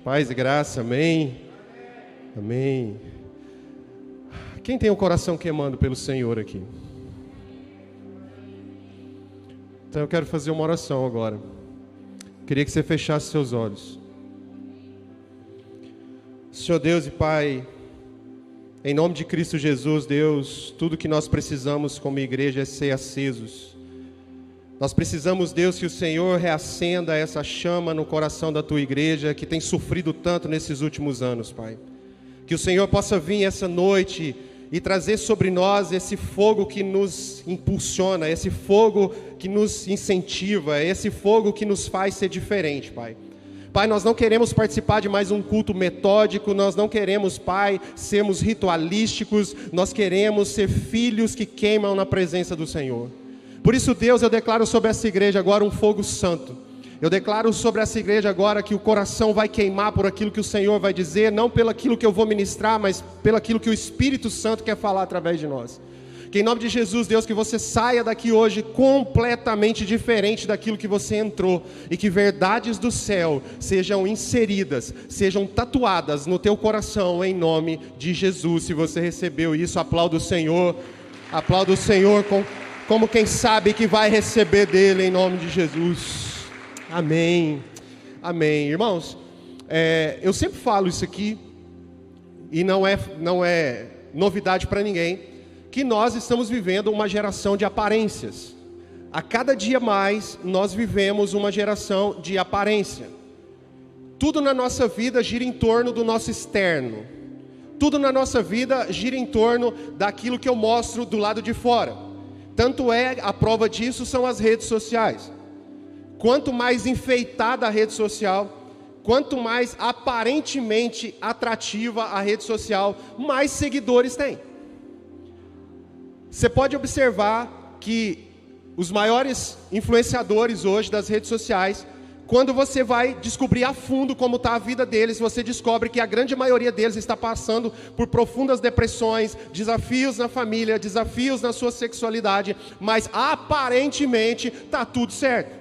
Paz e graça, amém. Amém. Quem tem o coração queimando pelo Senhor aqui? Então eu quero fazer uma oração agora. Queria que você fechasse seus olhos. Senhor Deus e Pai, em nome de Cristo Jesus, Deus, tudo que nós precisamos como igreja é ser acesos. Nós precisamos, Deus, que o Senhor reacenda essa chama no coração da Tua igreja, que tem sofrido tanto nesses últimos anos, Pai. Que o Senhor possa vir essa noite e trazer sobre nós esse fogo que nos impulsiona, esse fogo que nos incentiva, esse fogo que nos faz ser diferente, Pai. Pai, nós não queremos participar de mais um culto metódico, nós não queremos, Pai, sermos ritualísticos, nós queremos ser filhos que queimam na presença do Senhor. Por isso, Deus, eu declaro sobre essa igreja agora um fogo santo. Eu declaro sobre essa igreja agora que o coração vai queimar por aquilo que o Senhor vai dizer, não pelo aquilo que eu vou ministrar, mas pelo aquilo que o Espírito Santo quer falar através de nós. Que em nome de Jesus, Deus, que você saia daqui hoje completamente diferente daquilo que você entrou, e que verdades do céu sejam inseridas, sejam tatuadas no teu coração, em nome de Jesus. Se você recebeu isso, aplauda o Senhor como quem sabe que vai receber dele, em nome de Jesus. Amém, amém. Irmãos, eu sempre falo isso aqui, e não é novidade para ninguém, que nós estamos vivendo uma geração de aparências. A cada dia mais, nós vivemos uma geração de aparência. Tudo na nossa vida gira em torno do nosso externo. Tudo na nossa vida gira em torno daquilo que eu mostro do lado de fora. Tanto a prova disso são as redes sociais. Quanto mais enfeitada a rede social, quanto mais aparentemente atrativa a rede social, mais seguidores tem. Você pode observar que os maiores influenciadores hoje das redes sociais, quando você vai descobrir a fundo como está a vida deles, você descobre que a grande maioria deles está passando por profundas depressões, desafios na família, desafios na sua sexualidade, mas aparentemente está tudo certo.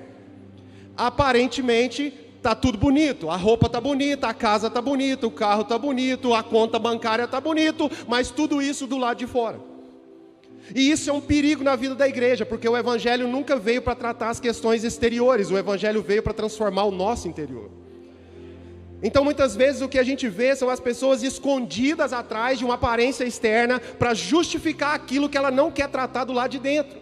Aparentemente está tudo bonito, a roupa está bonita, a casa está bonita, o carro está bonito, a conta bancária está bonito, mas tudo isso do lado de fora. E isso é um perigo na vida da igreja, porque o Evangelho nunca veio para tratar as questões exteriores, o Evangelho veio para transformar o nosso interior. Então muitas vezes o que a gente vê são as pessoas escondidas atrás de uma aparência externa para justificar aquilo que ela não quer tratar do lado de dentro.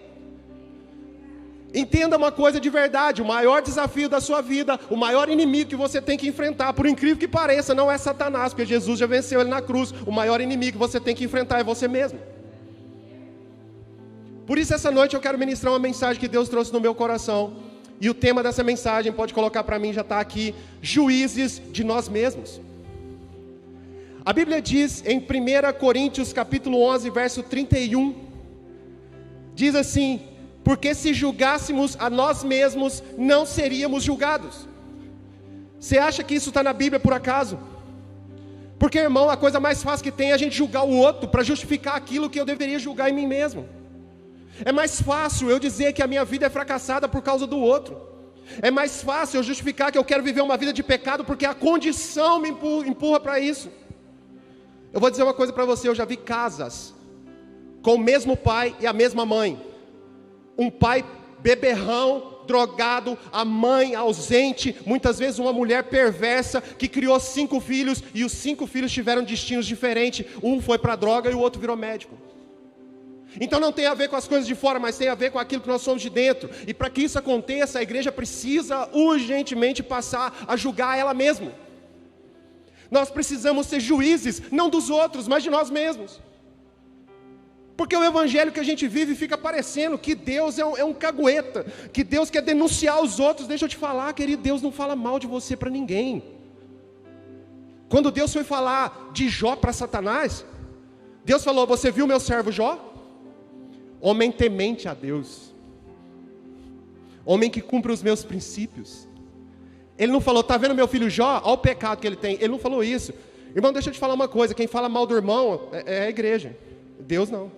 Entenda uma coisa de verdade, o maior desafio da sua vida, o maior inimigo que você tem que enfrentar, por incrível que pareça, não é Satanás, porque Jesus já venceu ele na cruz. O maior inimigo que você tem que enfrentar é você mesmo. Por isso essa noite eu quero ministrar uma mensagem que Deus trouxe no meu coração. E o tema dessa mensagem, pode colocar para mim, já está aqui: juízes de nós mesmos. A Bíblia diz em 1 Coríntios capítulo 11, verso 31, diz assim: porque se julgássemos a nós mesmos, não seríamos julgados. Você acha que isso está na Bíblia por acaso? Porque, irmão, a coisa mais fácil que tem é a gente julgar o outro para justificar aquilo que eu deveria julgar em mim mesmo. É mais fácil eu dizer que a minha vida é fracassada por causa do outro. É mais fácil eu justificar que eu quero viver uma vida de pecado porque a condição me empurra para isso. Eu vou dizer uma coisa para você, eu já vi casas com o mesmo pai e a mesma mãe. Um pai beberrão, drogado, a mãe ausente, muitas vezes uma mulher perversa que criou 5 filhos e os 5 filhos tiveram destinos diferentes. Um foi para a droga e o outro virou médico. Então não tem a ver com as coisas de fora, mas tem a ver com aquilo que nós somos de dentro. E para que isso aconteça, a igreja precisa urgentemente passar a julgar ela mesma. Nós precisamos ser juízes, não dos outros, mas de nós mesmos. Porque o evangelho que a gente vive fica parecendo que Deus é um cagueta, que Deus quer denunciar os outros. Deixa eu te falar, querido, Deus não fala mal de você para ninguém. Quando Deus foi falar de Jó para Satanás, Deus falou: você viu meu servo Jó? Homem temente a Deus, homem que cumpre os meus princípios. Ele não falou: está vendo meu filho Jó? Olha o pecado que ele tem. Ele não falou isso. Irmão, deixa eu te falar uma coisa, quem fala mal do irmão é a igreja, Deus não.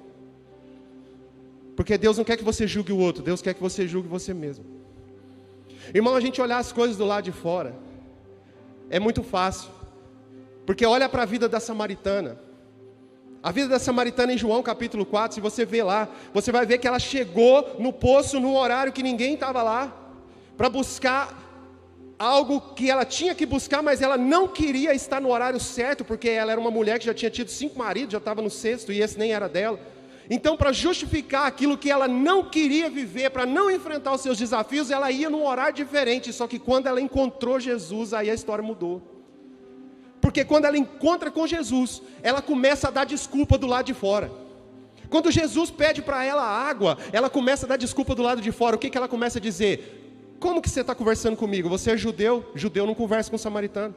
Porque Deus não quer que você julgue o outro, Deus quer que você julgue você mesmo. Irmão, a gente olhar as coisas do lado de fora, É muito fácil. Porque olha para a vida da samaritana. A vida da samaritana em João capítulo 4, se você ver lá, você vai ver que ela chegou no poço no horário que ninguém estava lá, para buscar algo que ela tinha que buscar, mas ela não queria estar no horário certo, porque ela era uma mulher que já tinha tido 5 maridos, já estava no 6º, e esse nem era dela. Então, para justificar aquilo que ela não queria viver, para não enfrentar os seus desafios, ela ia num horário diferente, só que quando ela encontrou Jesus, aí a história mudou. Porque quando ela encontra com Jesus, ela começa a dar desculpa do lado de fora. Quando Jesus pede para ela água, ela começa a dar desculpa do lado de fora. O que ela começa a dizer? Como que você está conversando comigo? Você é judeu? Judeu não conversa com samaritano.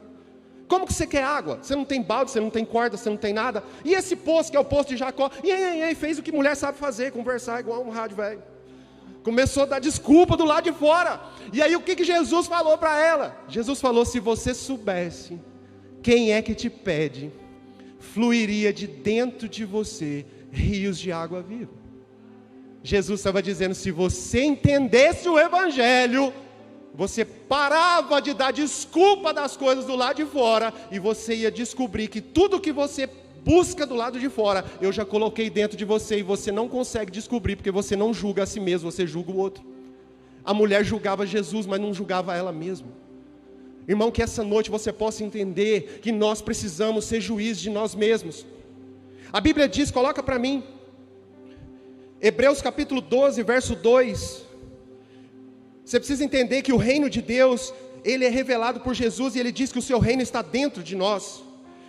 Como que você quer água? Você não tem balde, você não tem corda, você não tem nada. E esse poço que é o poço de Jacó? E fez o que mulher sabe fazer, conversar igual um rádio velho. Começou a dar desculpa do lado de fora. E aí o que Jesus falou para ela? Jesus falou, se você soubesse quem é que te pede, fluiria de dentro de você rios de água viva. Jesus estava dizendo, se você entendesse o Evangelho, você parava de dar desculpa das coisas do lado de fora, e você ia descobrir que tudo que você busca do lado de fora, eu já coloquei dentro de você, e você não consegue descobrir, porque você não julga a si mesmo, você julga o outro. A mulher julgava Jesus, mas não julgava ela mesma. Irmão, que essa noite você possa entender que nós precisamos ser juízes de nós mesmos. A Bíblia diz, coloca para mim, Hebreus capítulo 12, verso 2. Você precisa entender que o reino de Deus, ele é revelado por Jesus, e ele diz que o seu reino está dentro de nós.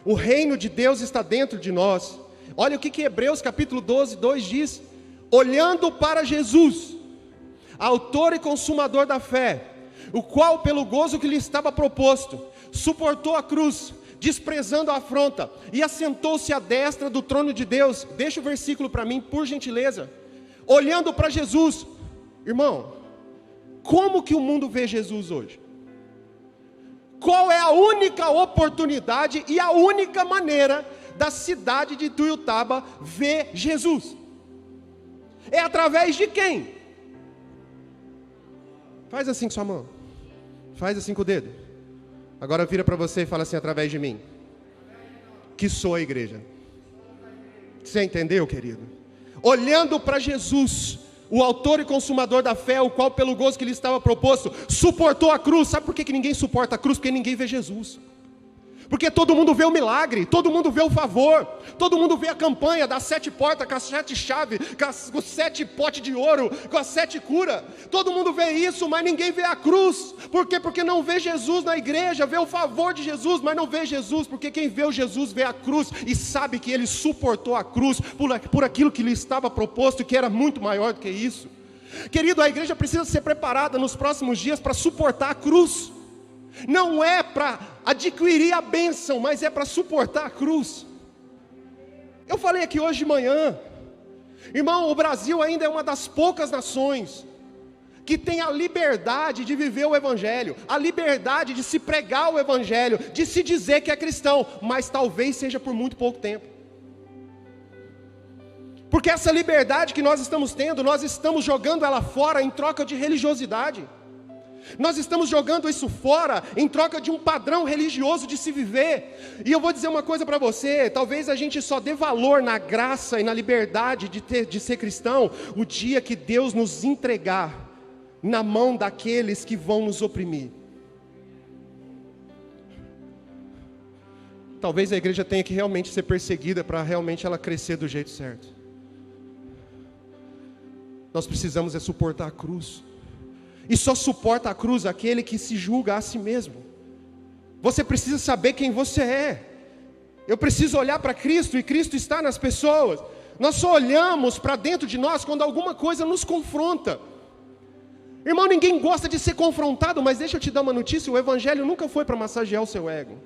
O reino de Deus está dentro de nós. Olha o que Hebreus capítulo 12, 2 diz. Olhando para Jesus, autor e consumador da fé, o qual pelo gozo que lhe estava proposto, suportou a cruz, desprezando a afronta, e assentou-se à destra do trono de Deus. Deixa o versículo para mim, por gentileza. Olhando para Jesus. Irmão, como que o mundo vê Jesus hoje? Qual é a única oportunidade e a única maneira da cidade de Ituiutaba ver Jesus? É através de quem? Faz assim com sua mão. Faz assim com o dedo. Agora vira para você e fala assim, através de mim. Que sou a igreja. Você entendeu, querido? Olhando para Jesus, o autor e consumador da fé, o qual pelo gozo que lhe estava proposto, suportou a cruz. Sabe por que ninguém suporta a cruz? Porque ninguém vê Jesus. Porque todo mundo vê o milagre, todo mundo vê o favor, todo mundo vê a campanha das 7 portas, com as 7 chaves, com os 7 potes de ouro, com as 7 curas. Todo mundo vê isso, mas ninguém vê a cruz. Por quê? Porque não vê Jesus na igreja, vê o favor de Jesus, mas não vê Jesus. Porque quem vê o Jesus vê a cruz e sabe que ele suportou a cruz por aquilo que lhe estava proposto, que era muito maior do que isso. Querido, a igreja precisa ser preparada nos próximos dias para suportar a cruz. Não é para adquirir a bênção, mas é para suportar a cruz. Eu falei aqui hoje de manhã, irmão, o Brasil ainda é uma das poucas nações que tem a liberdade de viver o Evangelho, a liberdade de se pregar o Evangelho, de se dizer que é cristão, mas talvez seja por muito pouco tempo. Porque essa liberdade que nós estamos tendo, nós estamos jogando ela fora em troca de religiosidade. Nós estamos jogando isso fora em troca de um padrão religioso de se viver. E eu vou dizer uma coisa para você, talvez a gente só dê valor na graça e na liberdade de ser cristão o dia que Deus nos entregar na mão daqueles que vão nos oprimir. Talvez a igreja tenha que realmente ser perseguida para realmente ela crescer do jeito certo. Nós precisamos suportar a cruz. E só suporta a cruz aquele que se julga a si mesmo. Você precisa saber quem você é. Eu preciso olhar para Cristo, e Cristo está nas pessoas. Nós só olhamos para dentro de nós quando alguma coisa nos confronta. Irmão, ninguém gosta de ser confrontado, mas deixa eu te dar uma notícia, o Evangelho nunca foi para massagear o seu ego.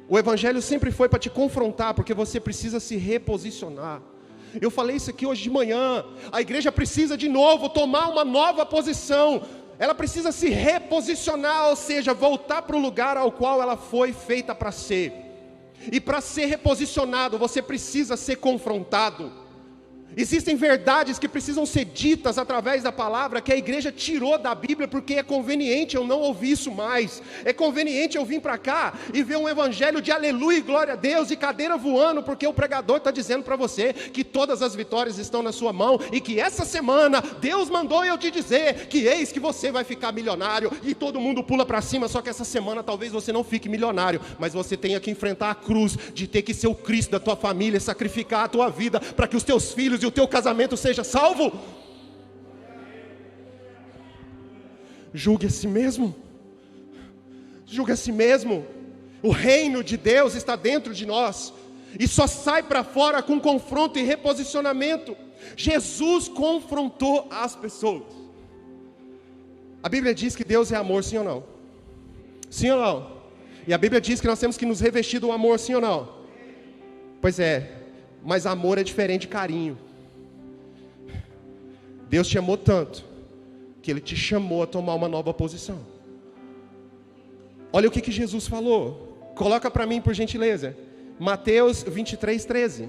O Evangelho sempre foi para te confrontar, porque você precisa se reposicionar. Eu falei isso aqui hoje de manhã, a igreja precisa de novo tomar uma nova posição, ela precisa se reposicionar, ou seja, voltar para o lugar ao qual ela foi feita para ser. E para ser reposicionado, você precisa ser confrontado. Existem verdades que precisam ser ditas através da palavra que a igreja tirou da Bíblia porque é conveniente eu não ouvir isso mais. É conveniente eu vir para cá e ver um evangelho de aleluia e glória a Deus e cadeira voando, porque o pregador está dizendo para você que todas as vitórias estão na sua mão e que essa semana Deus mandou eu te dizer que eis que você vai ficar milionário e todo mundo pula para cima, só que essa semana talvez você não fique milionário, mas você tenha que enfrentar a cruz de ter que ser o Cristo da tua família, sacrificar a tua vida para que os teus filhos e o teu casamento seja salvo. Julgue a si mesmo. Julgue a si mesmo. O reino de Deus está dentro de nós e só sai para fora com confronto e reposicionamento. Jesus confrontou as pessoas. A Bíblia diz que Deus é amor, sim ou não? Sim ou não? E a Bíblia diz que nós temos que nos revestir do amor, sim ou não? Pois é, mas amor é diferente de carinho. Deus te amou tanto que Ele te chamou a tomar uma nova posição. Olha o que Jesus falou. Coloca para mim, por gentileza. Mateus 23:13.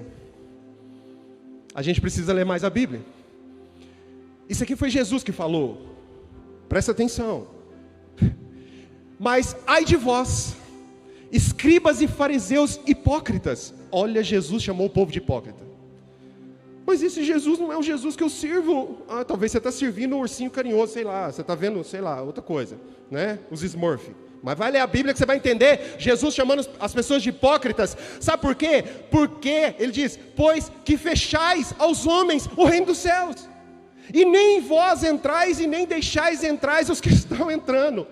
A gente precisa ler mais a Bíblia. Isso aqui foi Jesus que falou. Presta atenção. Mas ai de vós, escribas e fariseus hipócritas. Olha, Jesus chamou o povo de hipócrita. Mas esse Jesus não é o Jesus que eu sirvo. Talvez você está servindo um ursinho carinhoso, sei lá. Você está vendo, sei lá, outra coisa, né? Os Smurf. Mas vai ler a Bíblia que você vai entender. Jesus chamando as pessoas de hipócritas. Sabe por quê? Porque ele diz: pois que fechais aos homens o reino dos céus, e nem vós entrais e nem deixais entrais os que estão entrando.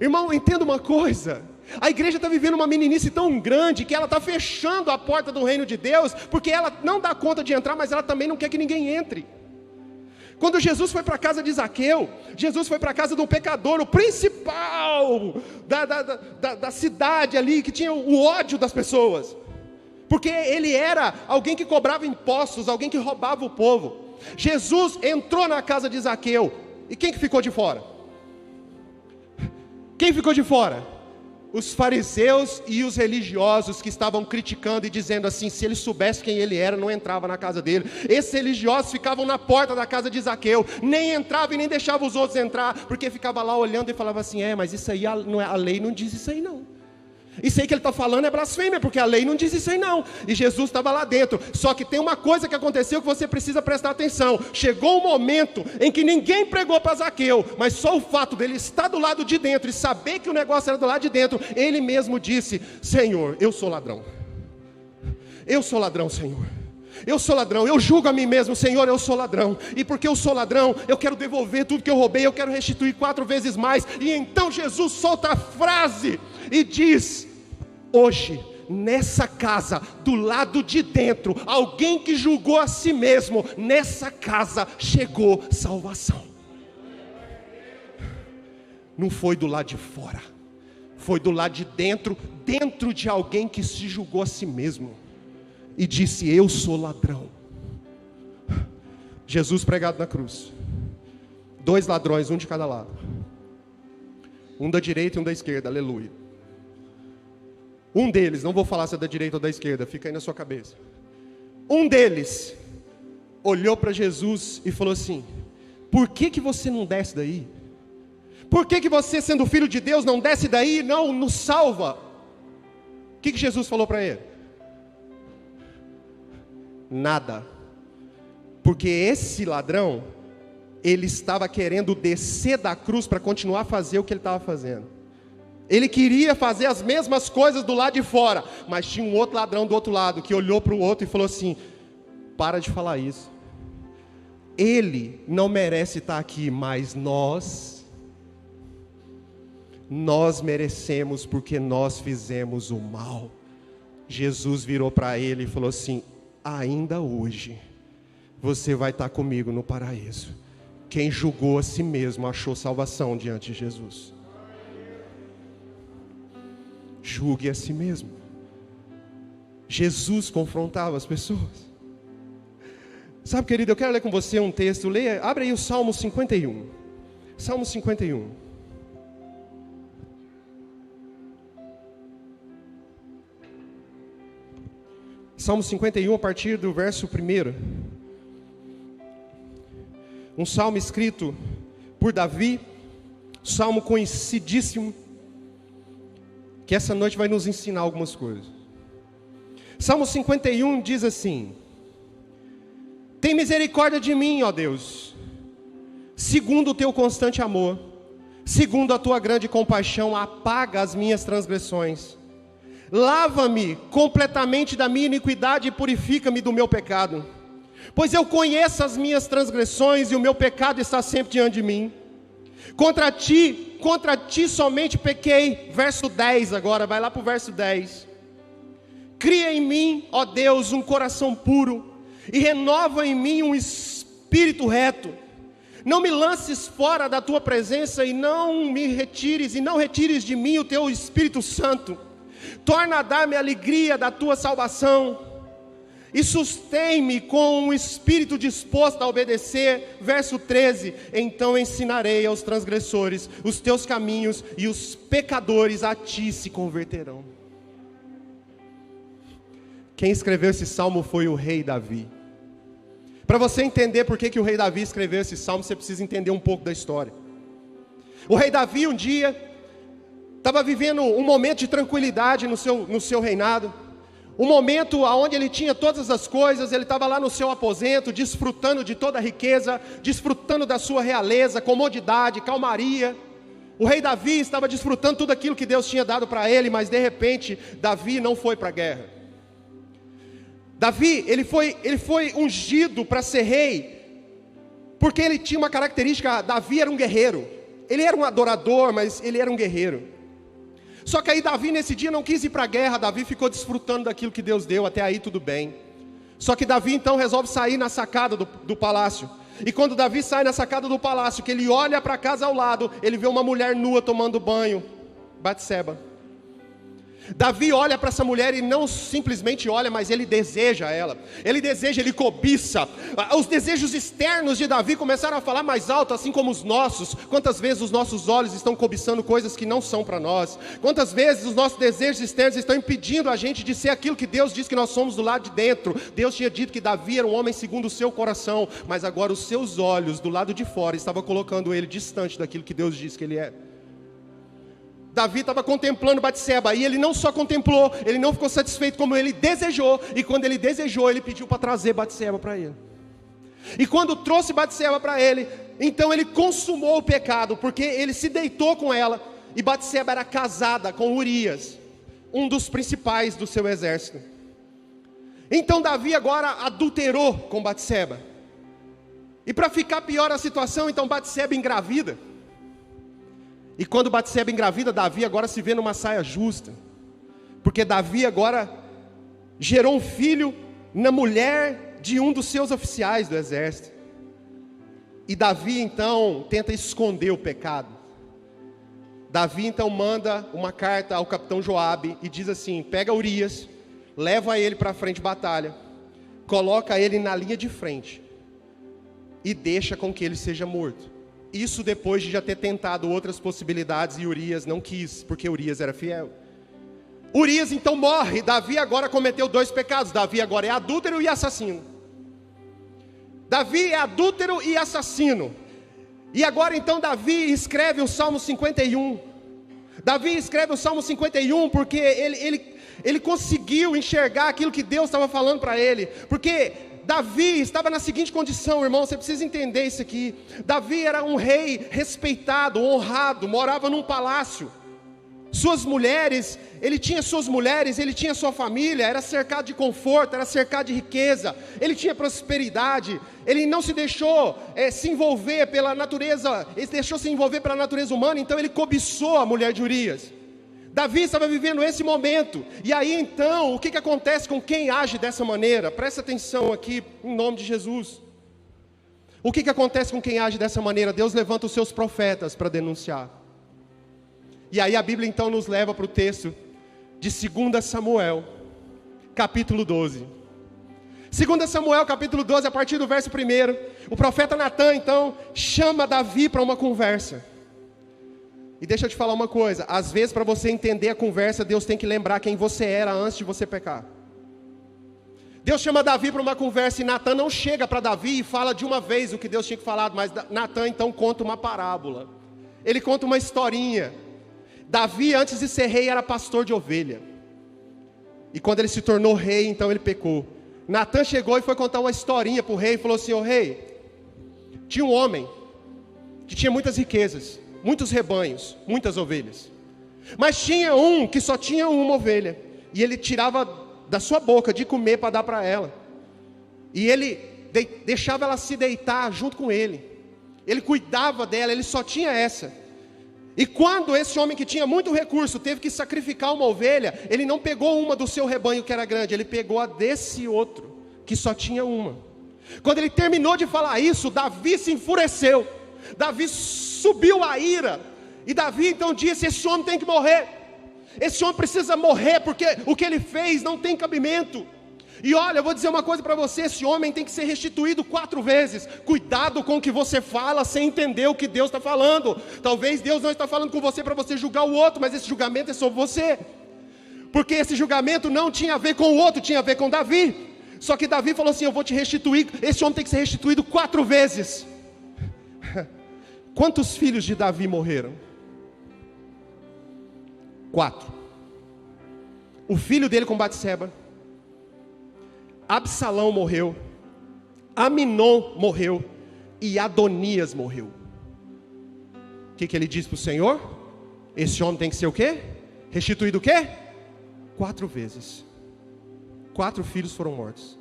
Irmão, entenda uma coisa. A igreja está vivendo uma meninice tão grande que ela está fechando a porta do reino de Deus, porque ela não dá conta de entrar, mas ela também não quer que ninguém entre. Quando Jesus foi para a casa de Zaqueu, Jesus foi para a casa de um pecador, o principal da cidade ali, que tinha o ódio das pessoas, porque ele era alguém que cobrava impostos, alguém que roubava o povo. Jesus entrou na casa de Zaqueu, e quem que ficou de fora? Quem ficou de fora? Os fariseus e os religiosos que estavam criticando e dizendo assim, se ele soubesse quem ele era, não entrava na casa dele. Esses religiosos ficavam na porta da casa de Zaqueu, nem entravam e nem deixavam os outros entrar, porque ficava lá olhando e falava assim, mas isso aí, a lei não diz isso aí não. Isso aí que ele está falando é blasfêmia, porque a lei não diz isso aí não. E Jesus estava lá dentro. Só que tem uma coisa que aconteceu que você precisa prestar atenção. Chegou um momento em que ninguém pregou para Zaqueu, mas só o fato dele estar do lado de dentro e saber que o negócio era do lado de dentro, ele mesmo disse, Senhor, eu sou ladrão. Eu sou ladrão, Senhor. Eu sou ladrão, eu julgo a mim mesmo, Senhor, eu sou ladrão. E porque eu sou ladrão, eu quero devolver tudo que eu roubei, eu quero restituir 4 vezes mais. E então Jesus solta a frase e diz, hoje, nessa casa, do lado de dentro, alguém que julgou a si mesmo, nessa casa chegou salvação. Não foi do lado de fora, foi do lado de dentro, dentro de alguém que se julgou a si mesmo e disse, eu sou ladrão. Jesus pregado na cruz, 2 ladrões, um de cada lado, um da direita e um da esquerda, aleluia. Um deles, não vou falar se é da direita ou da esquerda, fica aí na sua cabeça. Um deles olhou para Jesus e falou assim, por que você não desce daí? Por que você, sendo filho de Deus, não desce daí e não nos salva? O que Jesus falou para ele? Nada. Porque esse ladrão, ele estava querendo descer da cruz para continuar a fazer o que ele estava fazendo. Ele queria fazer as mesmas coisas do lado de fora, mas tinha um outro ladrão do outro lado, que olhou para o outro e falou assim, para de falar isso. Ele não merece estar aqui, mas nós merecemos, porque nós fizemos o mal. Jesus virou para ele e falou assim, ainda hoje, você vai estar comigo no paraíso. Quem julgou a si mesmo, achou salvação diante de Jesus. Julgue a si mesmo. Jesus confrontava as pessoas. Sabe, querido, eu quero ler com você um texto. Leia, abre aí o Salmo 51. Salmo 51. Salmo 51, a partir do verso 1. um salmo escrito por Davi, salmo conhecidíssimo, que essa noite vai nos ensinar algumas coisas. Salmo 51 diz assim: tem misericórdia de mim, ó Deus, segundo o teu constante amor, segundo a tua grande compaixão, apaga as minhas transgressões. Lava-me completamente da minha iniquidade e purifica-me do meu pecado. Pois eu conheço as minhas transgressões e o meu pecado está sempre diante de mim. Contra ti somente pequei. Verso 10 agora, vai lá para o verso 10. Cria em mim, ó Deus, um coração puro e renova em mim um espírito reto. Não me lances fora da tua presença e não retires de mim o teu Espírito Santo. Torna a dar-me a alegria da tua salvação e sustém-me com um espírito disposto a obedecer. Verso 13, então ensinarei aos transgressores os teus caminhos e os pecadores a ti se converterão. Quem escreveu esse salmo foi o rei Davi. Para você entender por que o rei Davi escreveu esse salmo, você precisa entender um pouco da história. O rei Davi um dia estava vivendo um momento de tranquilidade no seu reinado, um momento onde ele tinha todas as coisas, ele estava lá no seu aposento, desfrutando de toda a riqueza, desfrutando da sua realeza, comodidade, calmaria. O rei Davi estava desfrutando tudo aquilo que Deus tinha dado para ele, mas de repente, Davi não foi para a guerra. Davi, ele foi ungido para ser rei, porque ele tinha uma característica. Davi era um guerreiro, ele era um adorador, mas ele era um guerreiro. Só que aí Davi nesse dia não quis ir para a guerra. Davi ficou desfrutando daquilo que Deus deu, até aí tudo bem. Só que Davi então resolve sair na sacada do palácio. E quando Davi sai na sacada do palácio, que ele olha para a casa ao lado, ele vê uma mulher nua tomando banho, Batseba. Davi olha para essa mulher e não simplesmente olha, mas ele deseja ela. Ele deseja, ele cobiça. Os desejos externos de Davi começaram a falar mais alto, assim como os nossos. Quantas vezes os nossos olhos estão cobiçando coisas que não são para nós? Quantas vezes os nossos desejos externos estão impedindo a gente de ser aquilo que Deus diz que nós somos do lado de dentro? Deus tinha dito que Davi era um homem segundo o seu coração, mas agora os seus olhos do lado de fora estavam colocando ele distante daquilo que Deus disse que ele é. Davi estava contemplando Batseba, e ele não só contemplou, ele não ficou satisfeito, como ele desejou, e quando ele desejou, ele pediu para trazer Batseba para ele. E quando trouxe Batseba para ele, então ele consumou o pecado, porque ele se deitou com ela, e Batseba era casada com Urias, um dos principais do seu exército. Então Davi agora adulterou com Batseba, e para ficar pior a situação, então Batseba engravida. E quando Batseba engravida, Davi agora se vê numa saia justa, porque Davi agora gerou um filho na mulher de um dos seus oficiais do exército. E Davi então tenta esconder o pecado. Davi então manda uma carta ao capitão Joabe e diz assim: pega Urias, leva ele para a frente de batalha, coloca ele na linha de frente e deixa com que ele seja morto. Isso depois de já ter tentado outras possibilidades, e Urias não quis, porque Urias era fiel. Urias então morre. Davi agora cometeu 2 pecados. Davi agora é adúltero e assassino. Davi é adúltero e assassino. E agora então Davi escreve o Salmo 51. Davi escreve o Salmo 51 porque ele conseguiu enxergar aquilo que Deus estava falando para ele. Porque Davi estava na seguinte condição, irmão, você precisa entender isso aqui. Davi era um rei respeitado, honrado, morava num palácio. Suas mulheres, ele tinha suas mulheres, ele tinha sua família, era cercado de conforto, era cercado de riqueza, ele tinha prosperidade, ele não se deixou se envolver pela natureza, ele deixou se envolver pela natureza humana, então ele cobiçou a mulher de Urias. Davi estava vivendo esse momento, e aí então, o que acontece com quem age dessa maneira? Presta atenção aqui, em nome de Jesus. O que acontece com quem age dessa maneira? Deus levanta os seus profetas para denunciar. E aí a Bíblia então nos leva para o texto de 2 Samuel, capítulo 12. 2 Samuel, capítulo 12, a partir do verso 1, o profeta Natã então chama Davi para uma conversa. E deixa eu te falar uma coisa, às vezes para você entender a conversa, Deus tem que lembrar quem você era antes de você pecar. Deus chama Davi para uma conversa e Natan não chega para Davi e fala de uma vez o que Deus tinha falado, mas Natan então conta uma parábola. Ele conta uma historinha. Davi, antes de ser rei, era pastor de ovelha. E quando ele se tornou rei, então ele pecou. Natan chegou e foi contar uma historinha para o rei e falou assim: ô rei, tinha um homem que tinha muitas riquezas, muitos rebanhos, muitas ovelhas. Mas tinha um que só tinha uma ovelha. E ele tirava da sua boca de comer para dar para ela. E ele deixava ela se deitar junto com ele. Ele cuidava dela, ele só tinha essa. E quando esse homem que tinha muito recurso teve que sacrificar uma ovelha, ele não pegou uma do seu rebanho que era grande, ele pegou a desse outro, que só tinha uma. Quando ele terminou de falar isso, Davi se enfureceu. Davi subiu a ira. E Davi então disse: esse homem tem que morrer. Esse homem precisa morrer, porque o que ele fez não tem cabimento. E olha, eu vou dizer uma coisa para você: esse homem tem que ser restituído 4 vezes. Cuidado com o que você fala sem entender o que Deus está falando. Talvez Deus não está falando com você para você julgar o outro, mas esse julgamento é sobre você. Porque esse julgamento não tinha a ver com o outro, tinha a ver com Davi. Só que Davi falou assim: eu vou te restituir. Esse homem tem que ser restituído 4 vezes. Quantos filhos de Davi morreram? 4. O filho dele com Batseba, Absalão morreu, Aminon morreu e Adonias morreu. O que ele disse para o Senhor? Esse homem tem que ser o quê? Restituído o quê? 4 vezes. 4 filhos foram mortos.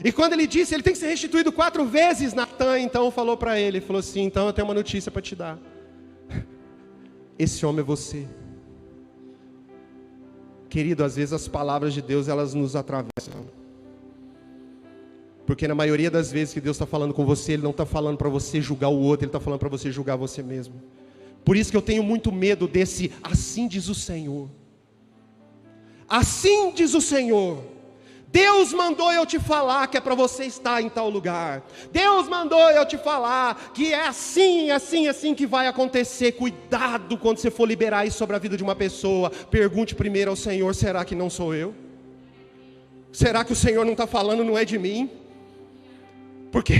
E quando ele disse, ele tem que ser restituído 4 vezes, Natan então falou para ele, falou assim: então eu tenho uma notícia para te dar. Esse homem é você. Querido, às vezes as palavras de Deus, elas nos atravessam. Porque na maioria das vezes que Deus está falando com você, Ele não está falando para você julgar o outro, Ele está falando para você julgar você mesmo. Por isso que eu tenho muito medo desse assim diz o Senhor. Assim diz o Senhor. Deus mandou eu te falar que é para você estar em tal lugar. Deus mandou eu te falar que é assim, assim, assim que vai acontecer. Cuidado quando você for liberar isso sobre a vida de uma pessoa. Pergunte primeiro ao Senhor: será que não sou eu? Será que o Senhor não está falando, não é de mim? Porque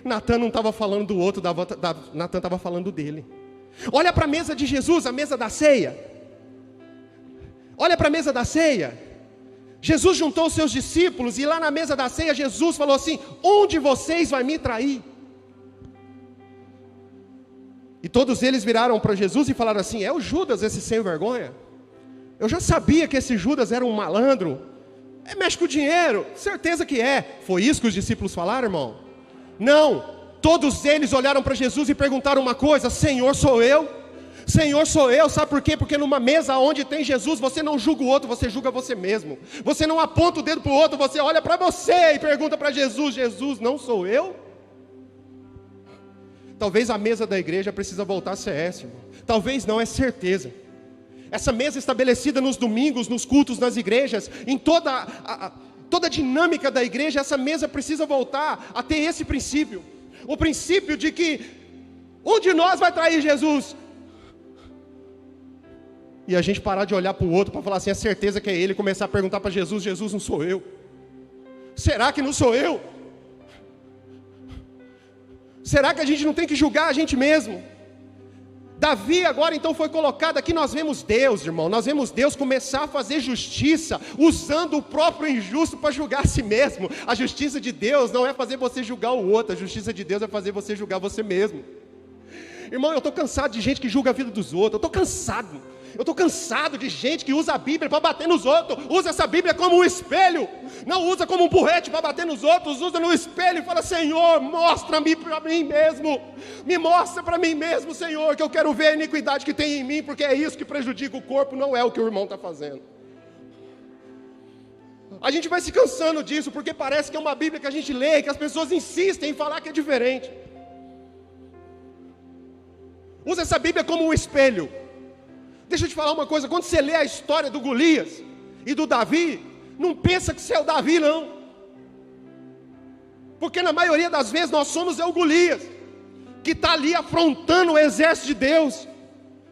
Natan não estava falando do outro, Natan estava falando dele. Olha para a mesa de Jesus, a mesa da ceia. Olha para a mesa da ceia. Jesus juntou os seus discípulos e lá na mesa da ceia Jesus falou assim: um de vocês vai me trair. E todos eles viraram para Jesus e falaram assim: é o Judas, esse sem vergonha? Eu já sabia que esse Judas era um malandro. Mexe com dinheiro, certeza que é. Foi isso que os discípulos falaram, irmão? Não, todos eles olharam para Jesus e perguntaram uma coisa: Senhor, sou eu? Senhor, sou eu. Sabe por quê? Porque numa mesa onde tem Jesus, você não julga o outro, você julga você mesmo. Você não aponta o dedo para o outro, você olha para você e pergunta para Jesus: Jesus, não sou eu? Talvez a mesa da igreja precisa voltar a ser essa, irmão. Talvez não, é certeza. Essa mesa estabelecida nos domingos, nos cultos, nas igrejas, em toda a dinâmica da igreja, essa mesa precisa voltar a ter esse princípio. O princípio de que um de nós vai trair Jesus. E a gente parar de olhar para o outro para falar assim: é certeza que é ele, e começar a perguntar para Jesus: Jesus, não sou eu? Será que não sou eu? Será que a gente não tem que julgar a gente mesmo? Davi agora então foi colocado aqui. Nós vemos Deus, irmão, nós vemos Deus começar a fazer justiça, usando o próprio injusto para julgar a si mesmo. A justiça de Deus não é fazer você julgar o outro, a justiça de Deus é fazer você julgar você mesmo. Irmão, eu estou cansado de gente que julga a vida dos outros. Eu estou cansado de gente que usa a Bíblia para bater nos outros. Usa essa Bíblia como um espelho, não usa como um porrete para bater nos outros. Usa no espelho e fala: Senhor, mostra-me para mim mesmo. Me mostra para mim mesmo, Senhor, que eu quero ver a iniquidade que tem em mim, porque é isso que prejudica o corpo, não é o que o irmão está fazendo. A gente vai se cansando disso, porque parece que é uma Bíblia que a gente lê, que as pessoas insistem em falar que é diferente. Usa essa Bíblia como um espelho. Deixa eu te falar uma coisa: quando você lê a história do Golias e do Davi, não pensa que você é o Davi, não. Porque na maioria das vezes nós somos o Golias, que está ali afrontando o exército de Deus,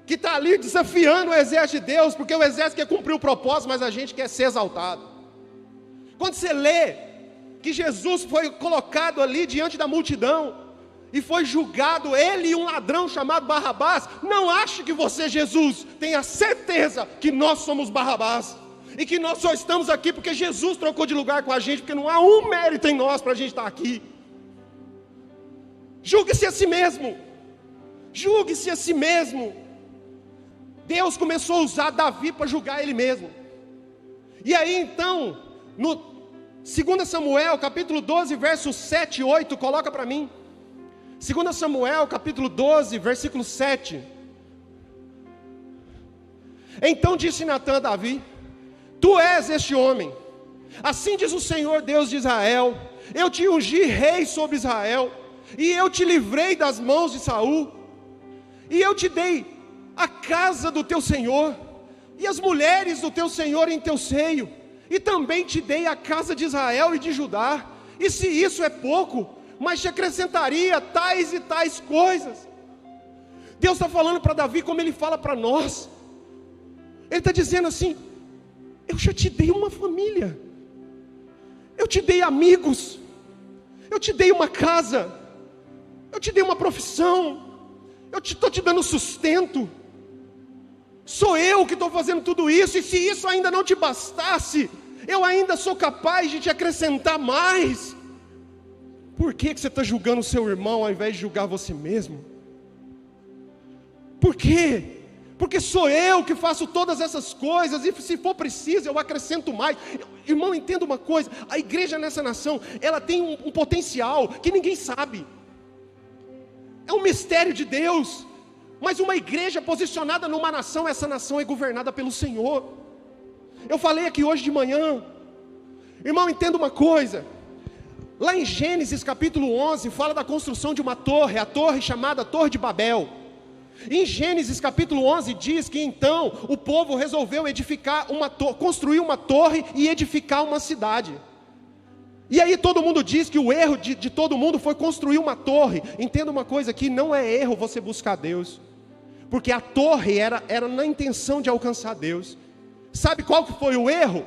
que está ali desafiando o exército de Deus, porque o exército quer cumprir o propósito, mas a gente quer ser exaltado. Quando você lê que Jesus foi colocado ali diante da multidão e foi julgado, ele e um ladrão chamado Barrabás, não ache que você, Jesus, tenha certeza que nós somos Barrabás, e que nós só estamos aqui porque Jesus trocou de lugar com a gente, porque não há um mérito em nós para a gente estar aqui. Julgue-se a si mesmo, julgue-se a si mesmo. Deus começou a usar Davi para julgar ele mesmo. E aí então, no 2 Samuel, capítulo 12, versos 7 e 8, coloca para mim. 2 Samuel, capítulo 12, versículo 7. Então disse Natã a Davi: tu és este homem. Assim diz o Senhor Deus de Israel: eu te ungi rei sobre Israel, e eu te livrei das mãos de Saul, e eu te dei a casa do teu Senhor, e as mulheres do teu Senhor em teu seio, e também te dei a casa de Israel e de Judá. E se isso é pouco, mas te acrescentaria tais e tais coisas. Deus está falando para Davi como ele fala para nós. Ele está dizendo assim: eu já te dei uma família, eu te dei amigos, eu te dei uma casa, eu te dei uma profissão, eu estou te dando sustento. Sou eu que estou fazendo tudo isso, e se isso ainda não te bastasse, eu ainda sou capaz de te acrescentar mais. Por que você está julgando o seu irmão ao invés de julgar você mesmo? Por quê? Porque sou eu que faço todas essas coisas, e se for preciso eu acrescento mais. Irmão, entenda uma coisa: a igreja nessa nação, ela tem um potencial que ninguém sabe. É um mistério de Deus. Mas uma igreja posicionada numa nação, essa nação é governada pelo Senhor. Eu falei aqui hoje de manhã, irmão, entenda uma coisa. Lá em Gênesis capítulo 11, fala da construção de uma torre, a torre chamada Torre de Babel. Em Gênesis capítulo 11 diz que então o povo resolveu edificar construir uma torre e edificar uma cidade. E aí todo mundo diz que o erro de todo mundo foi construir uma torre. Entenda uma coisa aqui: não é erro você buscar Deus, porque a torre era na intenção de alcançar Deus. Sabe qual que foi o erro?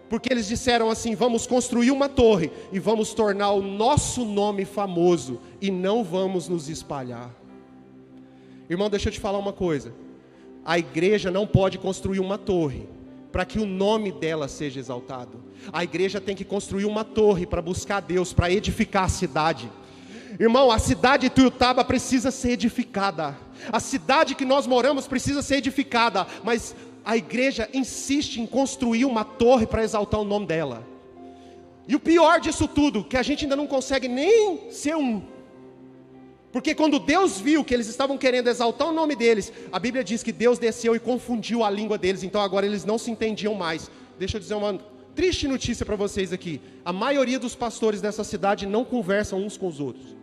Porque eles disseram assim: vamos construir uma torre e vamos tornar o nosso nome famoso, e não vamos nos espalhar. Irmão, deixa eu te falar uma coisa: a igreja não pode construir uma torre para que o nome dela seja exaltado. A igreja tem que construir uma torre para buscar Deus, para edificar a cidade. Irmão, a cidade de Tuiutaba precisa ser edificada, a cidade que nós moramos precisa ser edificada, mas a igreja insiste em construir uma torre para exaltar o nome dela. E o pior disso tudo, que a gente ainda não consegue nem ser um. Porque quando Deus viu que eles estavam querendo exaltar o nome deles, a Bíblia diz que Deus desceu e confundiu a língua deles. Então agora eles não se entendiam mais. Deixa eu dizer uma triste notícia para vocês aqui: a maioria dos pastores dessa cidade não conversam uns com os outros.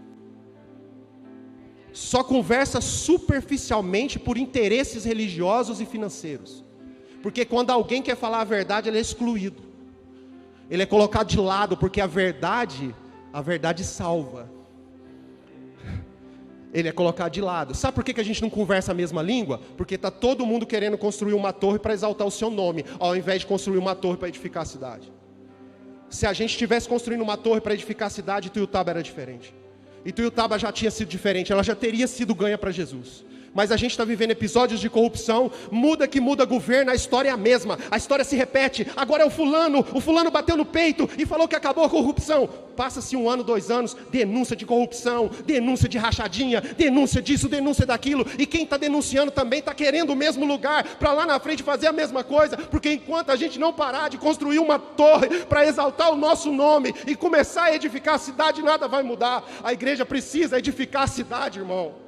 Só conversa superficialmente por interesses religiosos e financeiros. Porque quando alguém quer falar a verdade, ele é excluído, ele é colocado de lado, porque a verdade salva. Ele é colocado de lado. Sabe por que a gente não conversa a mesma língua? Porque está todo mundo querendo construir uma torre para exaltar o seu nome, ao invés de construir uma torre para edificar a cidade. Se a gente estivesse construindo uma torre para edificar a cidade, Tuiutaba era diferente. E Tuiutaba já tinha sido diferente, ela já teria sido ganha para Jesus. Mas a gente está vivendo episódios de corrupção, muda que muda governo, a história é a mesma, a história se repete. Agora é o fulano bateu no peito e falou que acabou a corrupção. Passa-se 1 ano, 2 anos, denúncia de corrupção, denúncia de rachadinha, denúncia disso, denúncia daquilo. E quem está denunciando também está querendo o mesmo lugar, para lá na frente fazer a mesma coisa. Porque enquanto a gente não parar de construir uma torre para exaltar o nosso nome e começar a edificar a cidade, nada vai mudar. A igreja precisa edificar a cidade, irmão.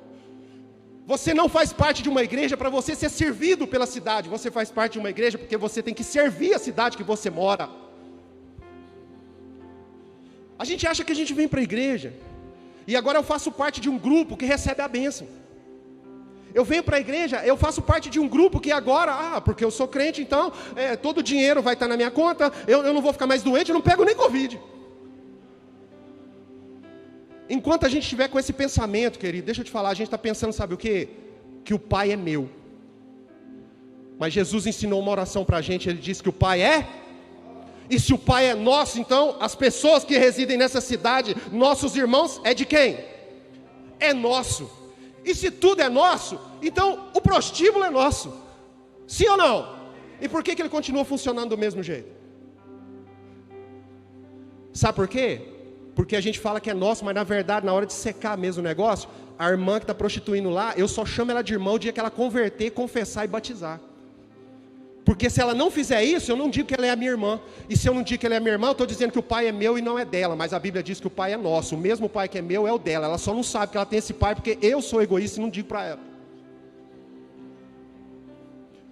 Você não faz parte de uma igreja para você ser servido pela cidade. Você faz parte de uma igreja porque você tem que servir a cidade que você mora. A gente acha que a gente vem para a igreja e agora eu faço parte de um grupo que recebe a bênção. Eu venho para a igreja, eu faço parte de um grupo que agora, porque eu sou crente, então todo o dinheiro vai estar na minha conta, eu não vou ficar mais doente, eu não pego nem Covid. Enquanto a gente estiver com esse pensamento, querido, deixa eu te falar, a gente está pensando, sabe o quê? Que o Pai é meu. Mas Jesus ensinou uma oração para a gente, ele disse que o Pai é. E se o Pai é nosso, então as pessoas que residem nessa cidade, nossos irmãos, é de quem? É nosso. E se tudo é nosso, então o prostíbulo é nosso. Sim ou não? E por que ele continua funcionando do mesmo jeito? Sabe por quê? Porque a gente fala que é nosso, mas na verdade, na hora de secar mesmo o negócio, a irmã que está prostituindo lá, eu só chamo ela de irmã o dia que ela converter, confessar e batizar. Porque se ela não fizer isso, eu não digo que ela é a minha irmã. E se eu não digo que ela é a minha irmã, eu estou dizendo que o pai é meu e não é dela. Mas a Bíblia diz que o pai é nosso. O mesmo pai que é meu é o dela. Ela só não sabe que ela tem esse pai porque eu sou egoísta e não digo para ela.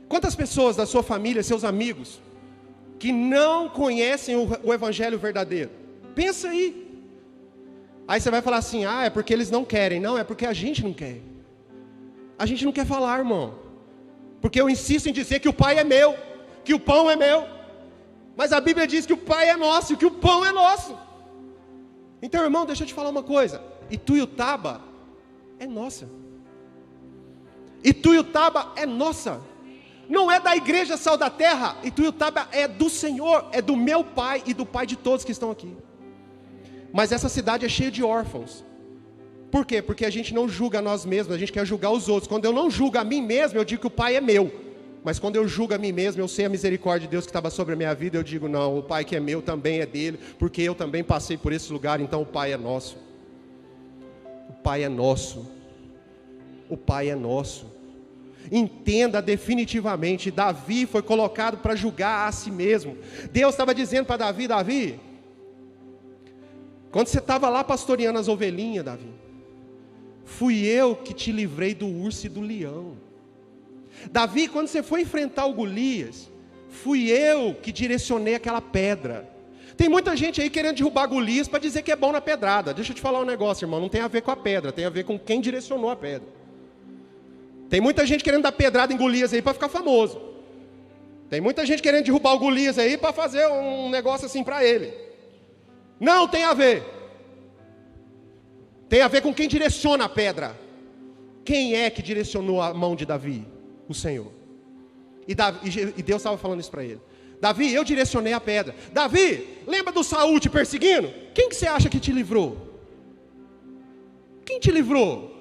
Quantas pessoas da sua família, seus amigos, que não conhecem o evangelho verdadeiro? Pensa aí. Aí você vai falar assim, é porque eles não querem. Não, é porque a gente não quer. A gente não quer falar, irmão. Porque eu insisto em dizer que o pai é meu, que o pão é meu. Mas a Bíblia diz que o pai é nosso e que o pão é nosso. Então, irmão, deixa eu te falar uma coisa. Ituiutaba é nossa. Ituiutaba é nossa. Não é da igreja Sal da Terra. Ituiutaba é do Senhor, é do meu pai e do pai de todos que estão aqui. Mas essa cidade é cheia de órfãos. Por quê? Porque a gente não julga a nós mesmos, a gente quer julgar os outros. Quando eu não julgo a mim mesmo, eu digo que o pai é meu. Mas quando eu julgo a mim mesmo, eu sei a misericórdia de Deus que estava sobre a minha vida, eu digo, não, o pai que é meu também é dele, porque eu também passei por esse lugar, então o pai é nosso. O pai é nosso. O pai é nosso. Entenda definitivamente, Davi foi colocado para julgar a si mesmo. Deus estava dizendo para Davi, Davi, quando você estava lá pastoreando as ovelhinhas, Davi, fui eu que te livrei do urso e do leão. Davi, quando você foi enfrentar o Golias, fui eu que direcionei aquela pedra. Tem muita gente aí querendo derrubar Golias para dizer que é bom na pedrada. Deixa eu te falar um negócio, irmão, não tem a ver com a pedra, tem a ver com quem direcionou a pedra. Tem muita gente querendo dar pedrada em Golias aí para ficar famoso. Tem muita gente querendo derrubar o Golias aí para fazer um negócio assim para ele. Não tem a ver. Tem a ver com quem direciona a pedra. Quem é que direcionou a mão de Davi? O Senhor. E Deus estava falando isso para ele. Davi, eu direcionei a pedra. Davi, lembra do Saul te perseguindo? Quem que você acha que te livrou? Quem te livrou?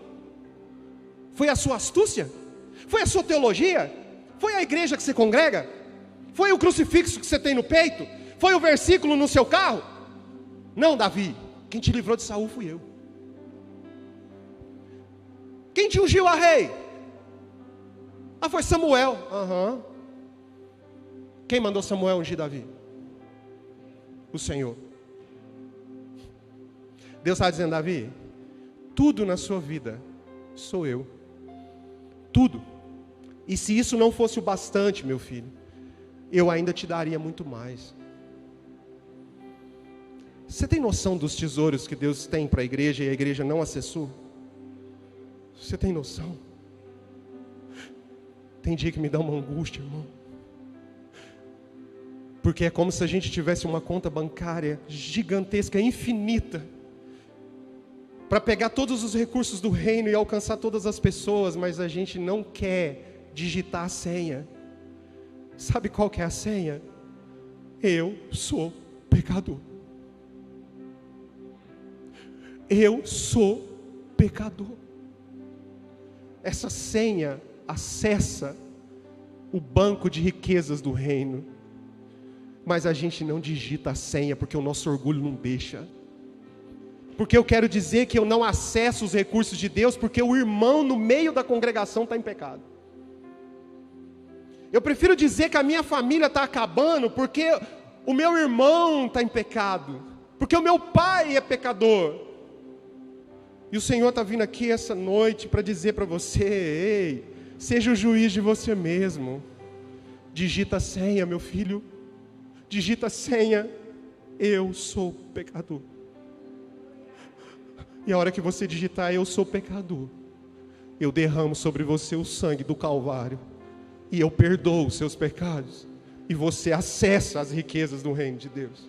Foi a sua astúcia? Foi a sua teologia? Foi a igreja que você congrega? Foi o crucifixo que você tem no peito? Foi o versículo no seu carro? Não, Davi, quem te livrou de Saul fui eu. Quem te ungiu a rei? Foi Samuel. Quem mandou Samuel ungir Davi? O Senhor. Deus está dizendo, Davi, tudo na sua vida sou eu. Tudo. E se isso não fosse o bastante, meu filho, eu ainda te daria muito mais. Você tem noção dos tesouros que Deus tem para a igreja e a igreja não acessou? Você tem noção? Tem dia que me dá uma angústia, irmão. Porque é como se a gente tivesse uma conta bancária gigantesca, infinita, para pegar todos os recursos do reino e alcançar todas as pessoas, mas a gente não quer digitar a senha. Sabe qual que é a senha? Eu sou pecador. Eu sou pecador. Essa senha acessa o banco de riquezas do reino. Mas a gente não digita a senha porque o nosso orgulho não deixa. Porque eu quero dizer que eu não acesso os recursos de Deus porque o irmão no meio da congregação está em pecado. Eu prefiro dizer que a minha família está acabando porque o meu irmão está em pecado. Porque o meu pai é pecador. E o Senhor está vindo aqui essa noite para dizer para você, ei, seja o juiz de você mesmo. Digita a senha, meu filho. Digita a senha. Eu sou pecador. E a hora que você digitar, eu sou pecador, eu derramo sobre você o sangue do Calvário. E eu perdoo os seus pecados. E você acessa as riquezas do reino de Deus.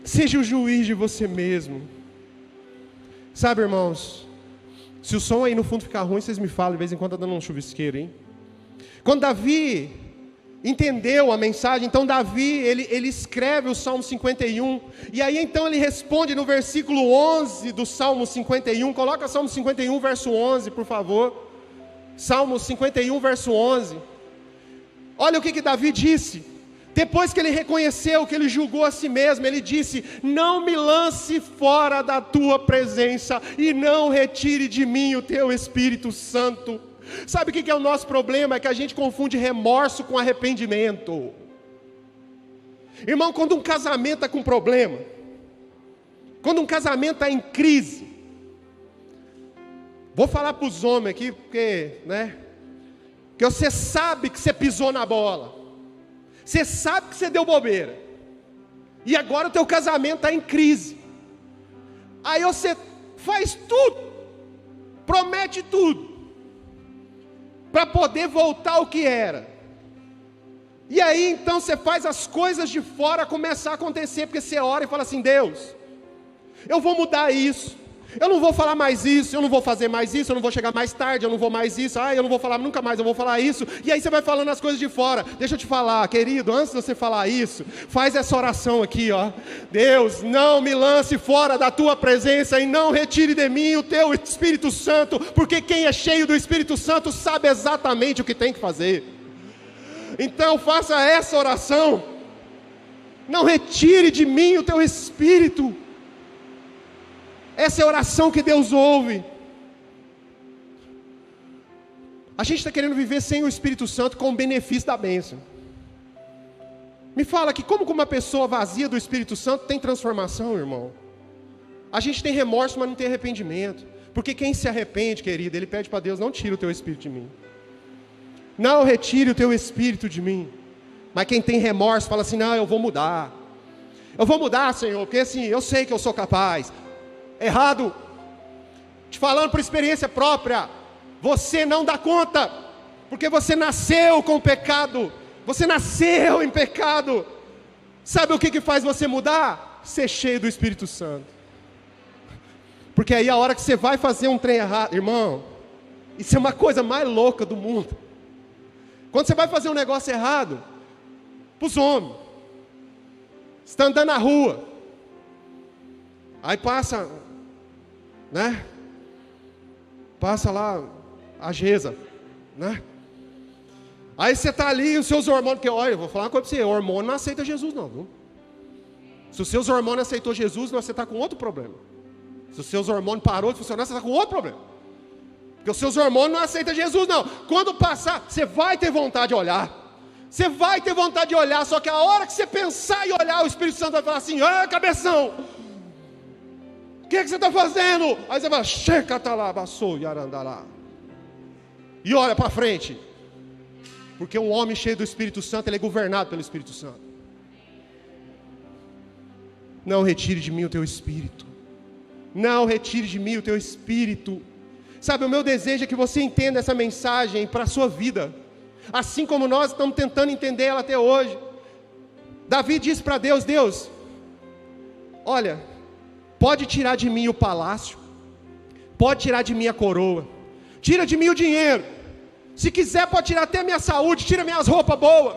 Seja o juiz de você mesmo. Sabe, irmãos, se o som aí no fundo ficar ruim, vocês me falam, de vez em quando está dando um chuvisqueiro, hein? Quando Davi entendeu a mensagem. Então Davi, ele escreve o Salmo 51, e aí então ele responde no versículo 11 do Salmo 51, coloca Salmo 51, verso 11, por favor. Salmo 51, verso 11. Olha o que Davi disse, depois que ele reconheceu, que ele julgou a si mesmo, ele disse: não me lance fora da tua presença, e não retire de mim o teu Espírito Santo. Sabe o que é o nosso problema? É que a gente confunde remorso com arrependimento. Irmão, quando um casamento está com problema, quando um casamento está em crise, vou falar para os homens aqui, porque você sabe que você pisou na bola, você sabe que você deu bobeira, e agora o teu casamento está em crise, aí você faz tudo, promete tudo, para poder voltar ao que era, e aí então você faz as coisas de fora começar a acontecer, porque você ora e fala assim: Deus, eu vou mudar isso, eu não vou falar mais isso, eu não vou fazer mais isso, eu não vou chegar mais tarde, eu não vou mais isso, eu não vou falar nunca mais, eu vou falar isso. E aí você vai falando as coisas de fora. Deixa eu te falar, querido, antes de você falar isso, faz essa oração aqui, ó. Deus, não me lance fora da tua presença, e não retire de mim o teu Espírito Santo, porque quem é cheio do Espírito Santo sabe exatamente o que tem que fazer. Então faça essa oração: não retire de mim o teu Espírito. Essa é a oração que Deus ouve. A gente está querendo viver sem o Espírito Santo com o benefício da bênção. Me fala aqui, como que uma pessoa vazia do Espírito Santo tem transformação, irmão? A gente tem remorso, mas não tem arrependimento. Porque quem se arrepende, querido, ele pede para Deus: não tire o teu Espírito de mim, não retire o teu Espírito de mim. Mas quem tem remorso fala assim: não, eu vou mudar, Senhor, porque assim, eu sei que eu sou capaz. Errado. Te falando por experiência própria, você não dá conta, porque você nasceu com pecado, você nasceu em pecado. Sabe o que faz você mudar? Ser cheio do Espírito Santo. Porque aí a hora que você vai fazer um trem errado, irmão, isso é uma coisa mais louca do mundo. Quando você vai fazer um negócio errado, para os homens, você está andando na rua, aí passa, passa lá a Gesa, aí você está ali, os seus hormônios, porque olha, eu vou falar uma coisa para você: o hormônio não aceita Jesus não, viu? Se os seus hormônios aceitou Jesus, você está com outro problema. Se os seus hormônios parou de funcionar, você está com outro problema, porque os seus hormônios não aceitam Jesus não. Quando passar, você vai ter vontade de olhar, você vai ter vontade de olhar, só que a hora que você pensar e olhar, o Espírito Santo vai falar assim: cabeção, o que você está fazendo? Aí você vai: checa, tá lá, baçou, yarandalá. E olha para frente. Porque um homem cheio do Espírito Santo, ele é governado pelo Espírito Santo. Não retire de mim o teu Espírito. Não retire de mim o teu Espírito. Sabe, o meu desejo é que você entenda essa mensagem para a sua vida, assim como nós estamos tentando entender ela até hoje. Davi disse para Deus: Deus, olha, pode tirar de mim o palácio, pode tirar de mim a coroa, tira de mim o dinheiro, se quiser pode tirar até a minha saúde, tira minhas roupas boas,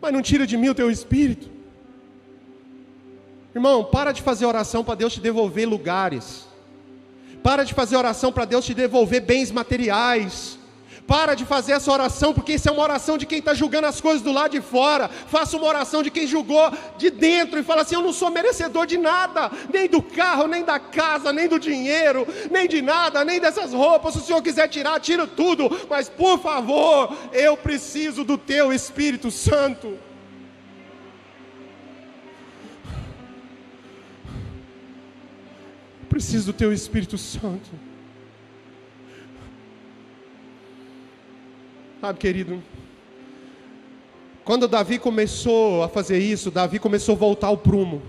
mas não tira de mim o teu Espírito. Irmão, para de fazer oração para Deus te devolver lugares, para de fazer oração para Deus te devolver bens materiais, para de fazer essa oração, porque isso é uma oração de quem está julgando as coisas do lado de fora. Faça uma oração de quem julgou de dentro e fala assim: eu não sou merecedor de nada, nem do carro, nem da casa, nem do dinheiro, nem de nada, nem dessas roupas. Se o Senhor quiser tirar, tira tudo, mas por favor, eu preciso do teu Espírito Santo. Preciso do teu Espírito Santo. Sabe, querido, quando Davi começou a fazer isso, Davi começou a voltar ao prumo.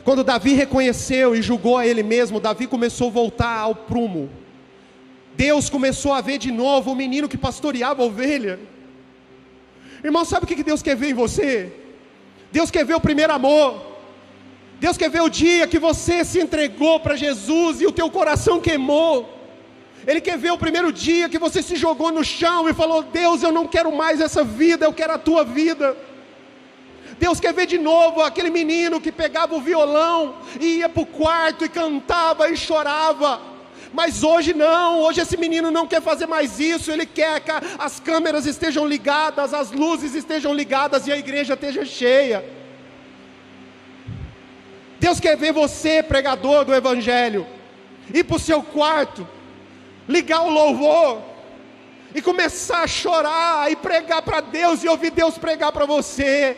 Quando Davi reconheceu e julgou a ele mesmo, Davi começou a voltar ao prumo. Deus começou a ver de novo o menino que pastoreava a ovelha. Irmão, sabe o que Deus quer ver em você? Deus quer ver o primeiro amor. Deus quer ver o dia que você se entregou para Jesus e o teu coração queimou. Ele quer ver o primeiro dia que você se jogou no chão e falou: Deus, eu não quero mais essa vida, eu quero a tua vida. Deus quer ver de novo aquele menino que pegava o violão e ia para o quarto e cantava e chorava. Mas hoje não, hoje esse menino não quer fazer mais isso. Ele quer que as câmeras estejam ligadas, as luzes estejam ligadas e a igreja esteja cheia. Deus quer ver você, pregador do evangelho, ir para o seu quarto, ligar o louvor e começar a chorar e pregar para Deus e ouvir Deus pregar para você.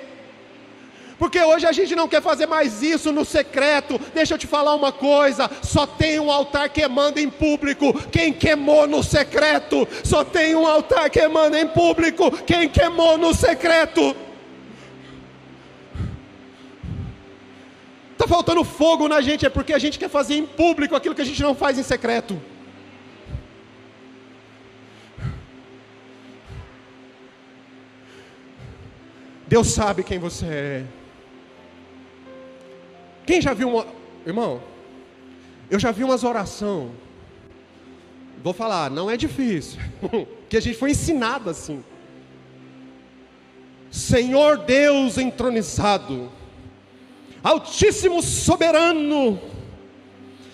Porque hoje a gente não quer fazer mais isso no secreto. Deixa eu te falar uma coisa: só tem um altar queimando em público quem queimou no secreto. Só tem um altar queimando em público quem queimou no secreto. Está faltando fogo na gente, é porque a gente quer fazer em público aquilo que a gente não faz em secreto. Deus sabe quem você é. Quem já viu uma... Irmão, eu já vi umas orações. Vou falar, não é difícil, porque a gente foi ensinado assim. Senhor Deus entronizado, Altíssimo soberano,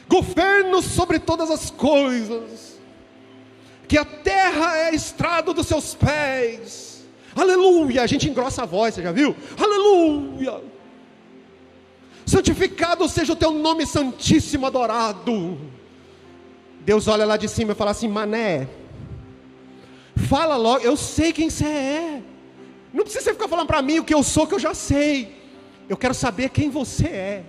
governo sobre todas as coisas, que a terra é estrado dos seus pés. Aleluia, a gente engrossa a voz, você já viu? Aleluia. Santificado seja o teu nome santíssimo, adorado. Deus olha lá de cima e fala assim: mané, fala logo, eu sei quem você é. Não precisa você ficar falando para mim o que eu sou, que eu já sei. Eu quero saber quem você é.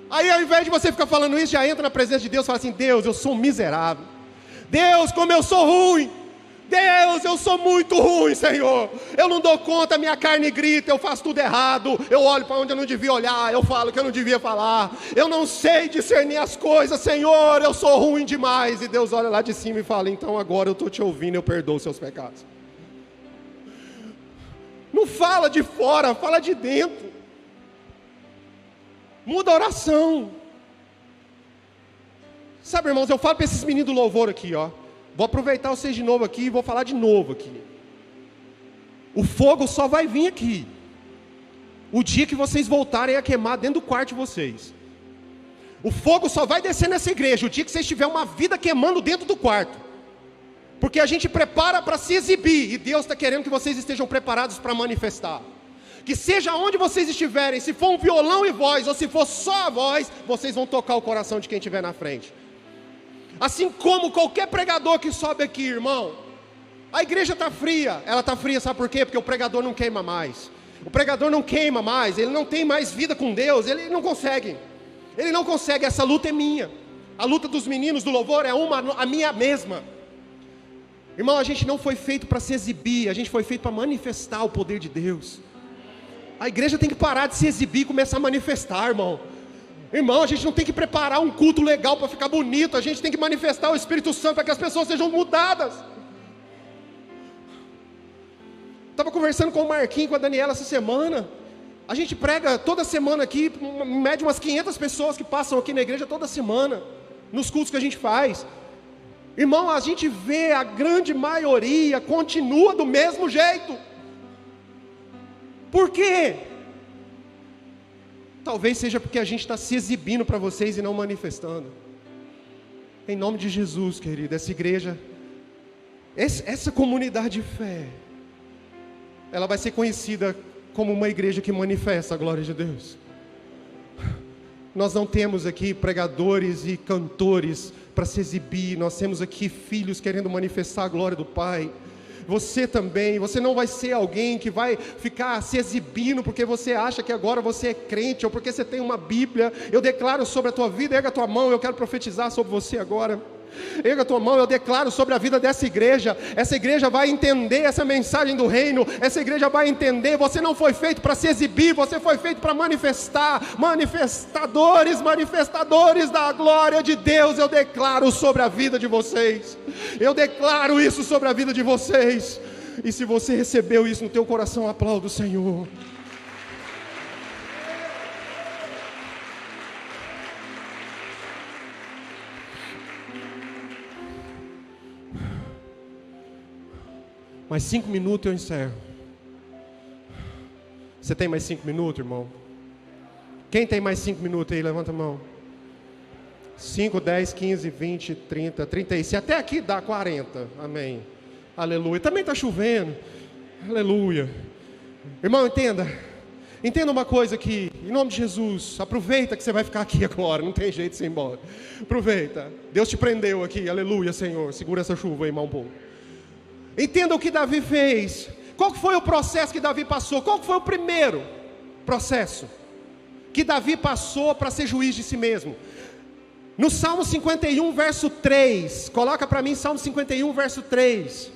Aí ao invés de você ficar falando isso, já entra na presença de Deus e fala assim: Deus, eu sou um miserável. Deus, como eu sou ruim. Deus, eu sou muito ruim, Senhor. Eu não dou conta, minha carne grita, eu faço tudo errado. Eu olho para onde eu não devia olhar, eu falo que eu não devia falar. Eu não sei discernir as coisas, Senhor, eu sou ruim demais. E Deus olha lá de cima e fala: então agora eu estou te ouvindo, eu perdoo os seus pecados. Não fala de fora, fala de dentro. Muda a oração. Sabe, irmãos, eu falo para esses meninos do louvor aqui, ó. Vou aproveitar vocês de novo aqui e vou falar de novo aqui. O fogo só vai vir aqui o dia que vocês voltarem a queimar dentro do quarto de vocês. O fogo só vai descer nessa igreja o dia que vocês tiverem uma vida queimando dentro do quarto. Porque a gente prepara para se exibir, e Deus está querendo que vocês estejam preparados para manifestar. Que seja onde vocês estiverem, se for um violão e voz, ou se for só a voz, vocês vão tocar o coração de quem estiver na frente. Assim como qualquer pregador que sobe aqui, irmão, a igreja está fria. Ela está fria, sabe por quê? Porque o pregador não queima mais. O pregador não queima mais, ele não tem mais vida com Deus, ele não consegue. Ele não consegue, essa luta é minha. A luta dos meninos do louvor é a minha mesma. Irmão, a gente não foi feito para se exibir, a gente foi feito para manifestar o poder de Deus. A igreja tem que parar de se exibir e começar a manifestar, irmão. Irmão, a gente não tem que preparar um culto legal para ficar bonito. A gente tem que manifestar o Espírito Santo para que as pessoas sejam mudadas. Estava conversando com o Marquinhos, com a Daniela essa semana. A gente prega toda semana aqui, em média umas 500 pessoas que passam aqui na igreja toda semana, nos cultos que a gente faz. Irmão, a gente vê a grande maioria continua do mesmo jeito. Por quê? Talvez seja porque a gente está se exibindo para vocês e não manifestando. Em nome de Jesus, querido, essa igreja, essa comunidade de fé, ela vai ser conhecida como uma igreja que manifesta a glória de Deus. Nós não temos aqui pregadores e cantores para se exibir, nós temos aqui filhos querendo manifestar a glória do Pai. Você também, você não vai ser alguém que vai ficar se exibindo porque você acha que agora você é crente ou porque você tem uma Bíblia. Eu declaro sobre a tua vida, erga a tua mão, eu quero profetizar sobre você agora. Erga a tua mão, eu declaro sobre a vida dessa igreja. Essa igreja vai entender essa mensagem do reino. Essa igreja vai entender, você não foi feito para se exibir, você foi feito para manifestar. Manifestadores da glória de Deus. Eu declaro sobre a vida de vocês. Eu declaro isso sobre a vida de vocês. E se você recebeu isso no teu coração, aplauda o Senhor. Mais 5 minutos eu encerro. Você tem mais 5 minutos, irmão? Quem tem mais 5 minutos aí? Levanta a mão. 5, 10, 15, 20, 30, 30. Se até aqui dá 40. Amém. Aleluia. Também está chovendo. Aleluia. Irmão, entenda. Entenda uma coisa aqui. Em nome de Jesus, aproveita que você vai ficar aqui agora. Não tem jeito de você ir embora. Aproveita. Deus te prendeu aqui. Aleluia, Senhor. Segura essa chuva aí, irmão, um pouco. Entenda o que Davi fez. Qual que foi o processo que Davi passou? Qual que foi o primeiro processo que Davi passou para ser juiz de si mesmo? No Salmo 51, verso 3. Coloca para mim Salmo 51, verso 3.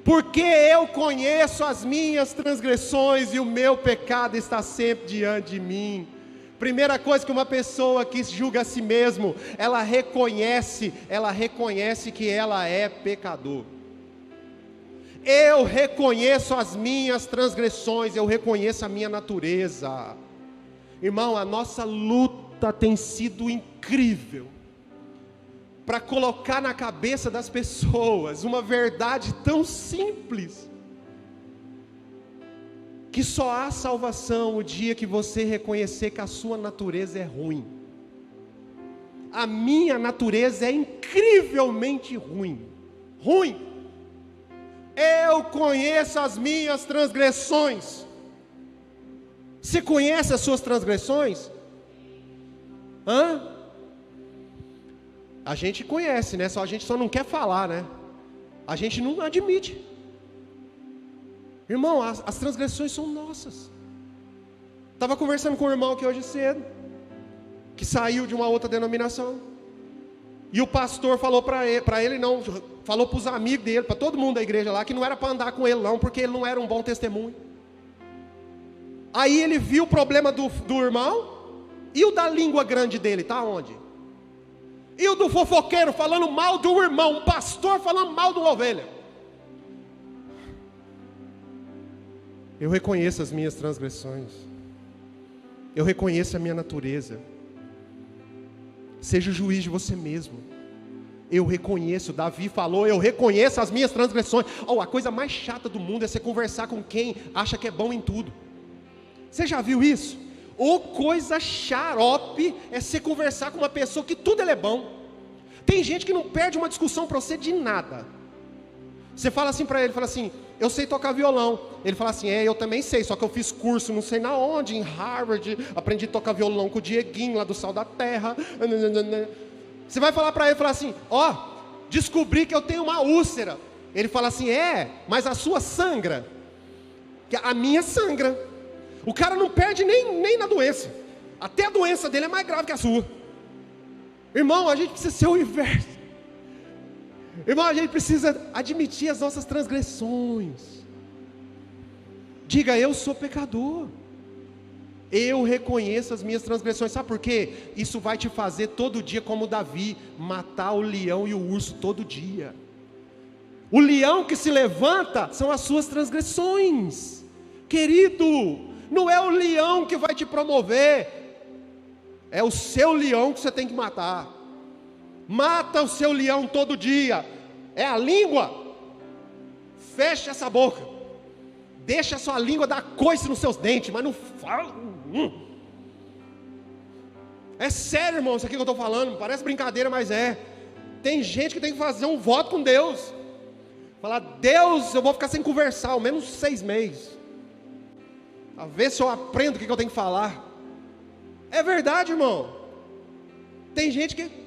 Porque eu conheço as minhas transgressões e o meu pecado está sempre diante de mim. Primeira coisa que uma pessoa que julga a si mesmo, ela reconhece que ela é pecador. Eu reconheço as minhas transgressões, eu reconheço a minha natureza. Irmão, a nossa luta tem sido incrível para colocar na cabeça das pessoas uma verdade tão simples, que só há salvação o dia que você reconhecer que a sua natureza é ruim. A minha natureza é incrivelmente ruim. Eu conheço as minhas transgressões. Você conhece as suas transgressões? A gente conhece, né? A gente só não quer falar, né? A gente não admite. Irmão, as transgressões são nossas. Estava conversando com um irmão aqui hoje cedo, que saiu de uma outra denominação. E o pastor falou para ele não, falou para os amigos dele, para todo mundo da igreja lá, que não era para andar com ele não, porque ele não era um bom testemunho. Aí ele viu o problema do irmão, e o da língua grande dele, está onde? E o do fofoqueiro falando mal do irmão, um pastor falando mal de uma ovelha. Eu reconheço as minhas transgressões, eu reconheço a minha natureza. Seja o juiz de você mesmo. Eu reconheço, Davi falou, eu reconheço as minhas transgressões. A coisa mais chata do mundo é você conversar com quem acha que é bom em tudo. Você já viu isso? Coisa xarope é você conversar com uma pessoa que tudo ele é bom. Tem gente que não perde uma discussão para você de nada. Você fala assim para ele, fala assim, eu sei tocar violão. Ele fala assim, eu também sei, só que eu fiz curso não sei na onde, em Harvard, aprendi a tocar violão com o Dieguinho lá do Sal da Terra. Você vai falar para ele, falar assim, descobri que eu tenho uma úlcera. Ele fala assim, mas a sua sangra. A minha sangra. O cara não perde nem na doença. Até a doença dele é mais grave que a sua. Irmão, a gente precisa ser o inverso. Irmão, a gente precisa admitir as nossas transgressões. Diga, eu sou pecador. Eu reconheço as minhas transgressões. Sabe por quê? Isso vai te fazer todo dia como Davi, matar o leão e o urso todo dia. O leão que se levanta são as suas transgressões. Querido, não é o leão que vai te promover, é o seu leão que você tem que matar. Mata o seu leão todo dia. É a língua. Fecha essa boca. Deixa a sua língua dar coice nos seus dentes, mas não fala. É sério, irmão, isso aqui que eu estou falando. Parece brincadeira, mas é. Tem gente que tem que fazer um voto com Deus. Falar, Deus, eu vou ficar sem conversar ao menos 6 meses. A ver se eu aprendo o que eu tenho que falar. É verdade, irmão. Tem gente que...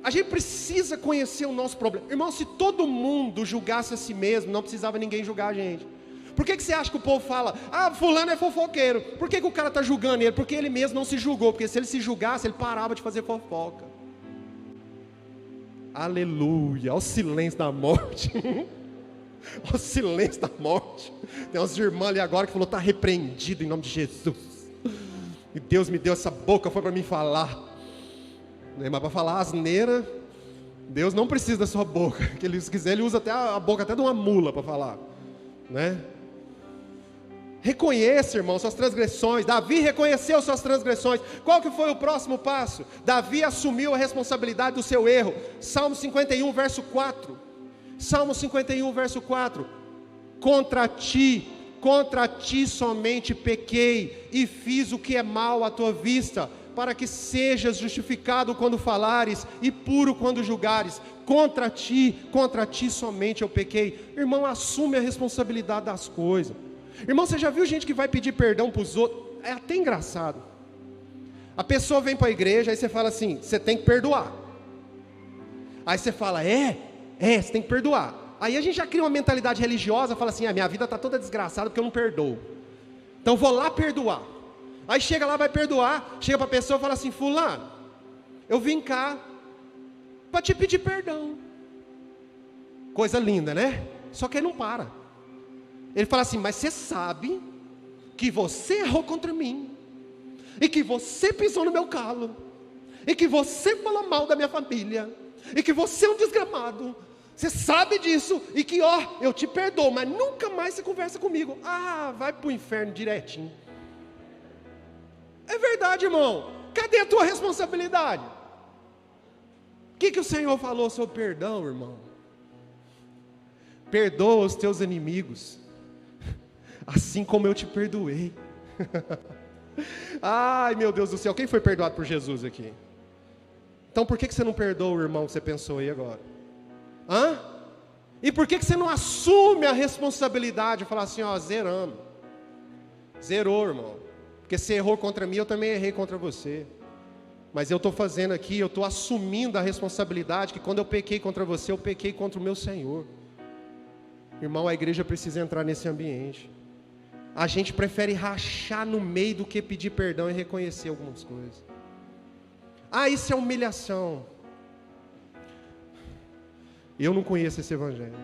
A gente precisa conhecer o nosso problema. Irmão, se todo mundo julgasse a si mesmo, não precisava ninguém julgar a gente. Por que você acha que o povo fala, fulano é fofoqueiro? Por que o cara está julgando ele? Porque ele mesmo não se julgou. Porque se ele se julgasse, ele parava de fazer fofoca. Aleluia, olha o silêncio da morte. Olha o silêncio da morte. Tem umas irmãs ali agora que falou, está repreendido em nome de Jesus. E Deus me deu essa boca, foi para mim falar. Mas para falar asneira, Deus não precisa da sua boca. Que ele, se quiser, ele usa até a boca até de uma mula para falar, né? Reconheça, irmão, suas transgressões. Davi reconheceu suas transgressões. Qual que foi o próximo passo? Davi assumiu a responsabilidade do seu erro. Salmo 51, verso 4. Salmo 51, verso 4: contra ti somente pequei, e fiz o que é mal à tua vista, para que sejas justificado quando falares, e puro quando julgares. Contra ti somente eu pequei. Irmão, assume a responsabilidade das coisas. Irmão, você já viu gente que vai pedir perdão para os outros? É até engraçado. A pessoa vem para a igreja, aí você fala assim: você tem que perdoar. Aí você fala: você tem que perdoar. Aí a gente já cria uma mentalidade religiosa, fala assim: minha vida está toda desgraçada porque eu não perdoo, então vou lá perdoar. Aí chega lá, vai perdoar, chega para a pessoa e fala assim: fulano, eu vim cá para te pedir perdão. Coisa linda, né? Só que ele não para. Ele fala assim: mas você sabe que você errou contra mim, e que você pisou no meu calo, e que você falou mal da minha família, e que você é um desgramado. Você sabe disso, e que eu te perdoo, mas nunca mais você conversa comigo. Vai para o inferno direitinho. É verdade, irmão. Cadê a tua responsabilidade? O que o Senhor falou sobre perdão, irmão? Perdoa os teus inimigos, assim como eu te perdoei. Ai, meu Deus do céu, quem foi perdoado por Jesus aqui? Então por que você não perdoa o irmão que você pensou aí agora? E por que você não assume a responsabilidade e fala assim: zeramos? Zerou, irmão. Porque você errou contra mim, eu também errei contra você. Mas eu estou fazendo aqui, eu estou assumindo a responsabilidade, que quando eu pequei contra você, eu pequei contra o meu Senhor. Irmão, a igreja precisa entrar nesse ambiente. A gente prefere rachar no meio do que pedir perdão e reconhecer algumas coisas. Isso é humilhação. Eu não conheço esse evangelho.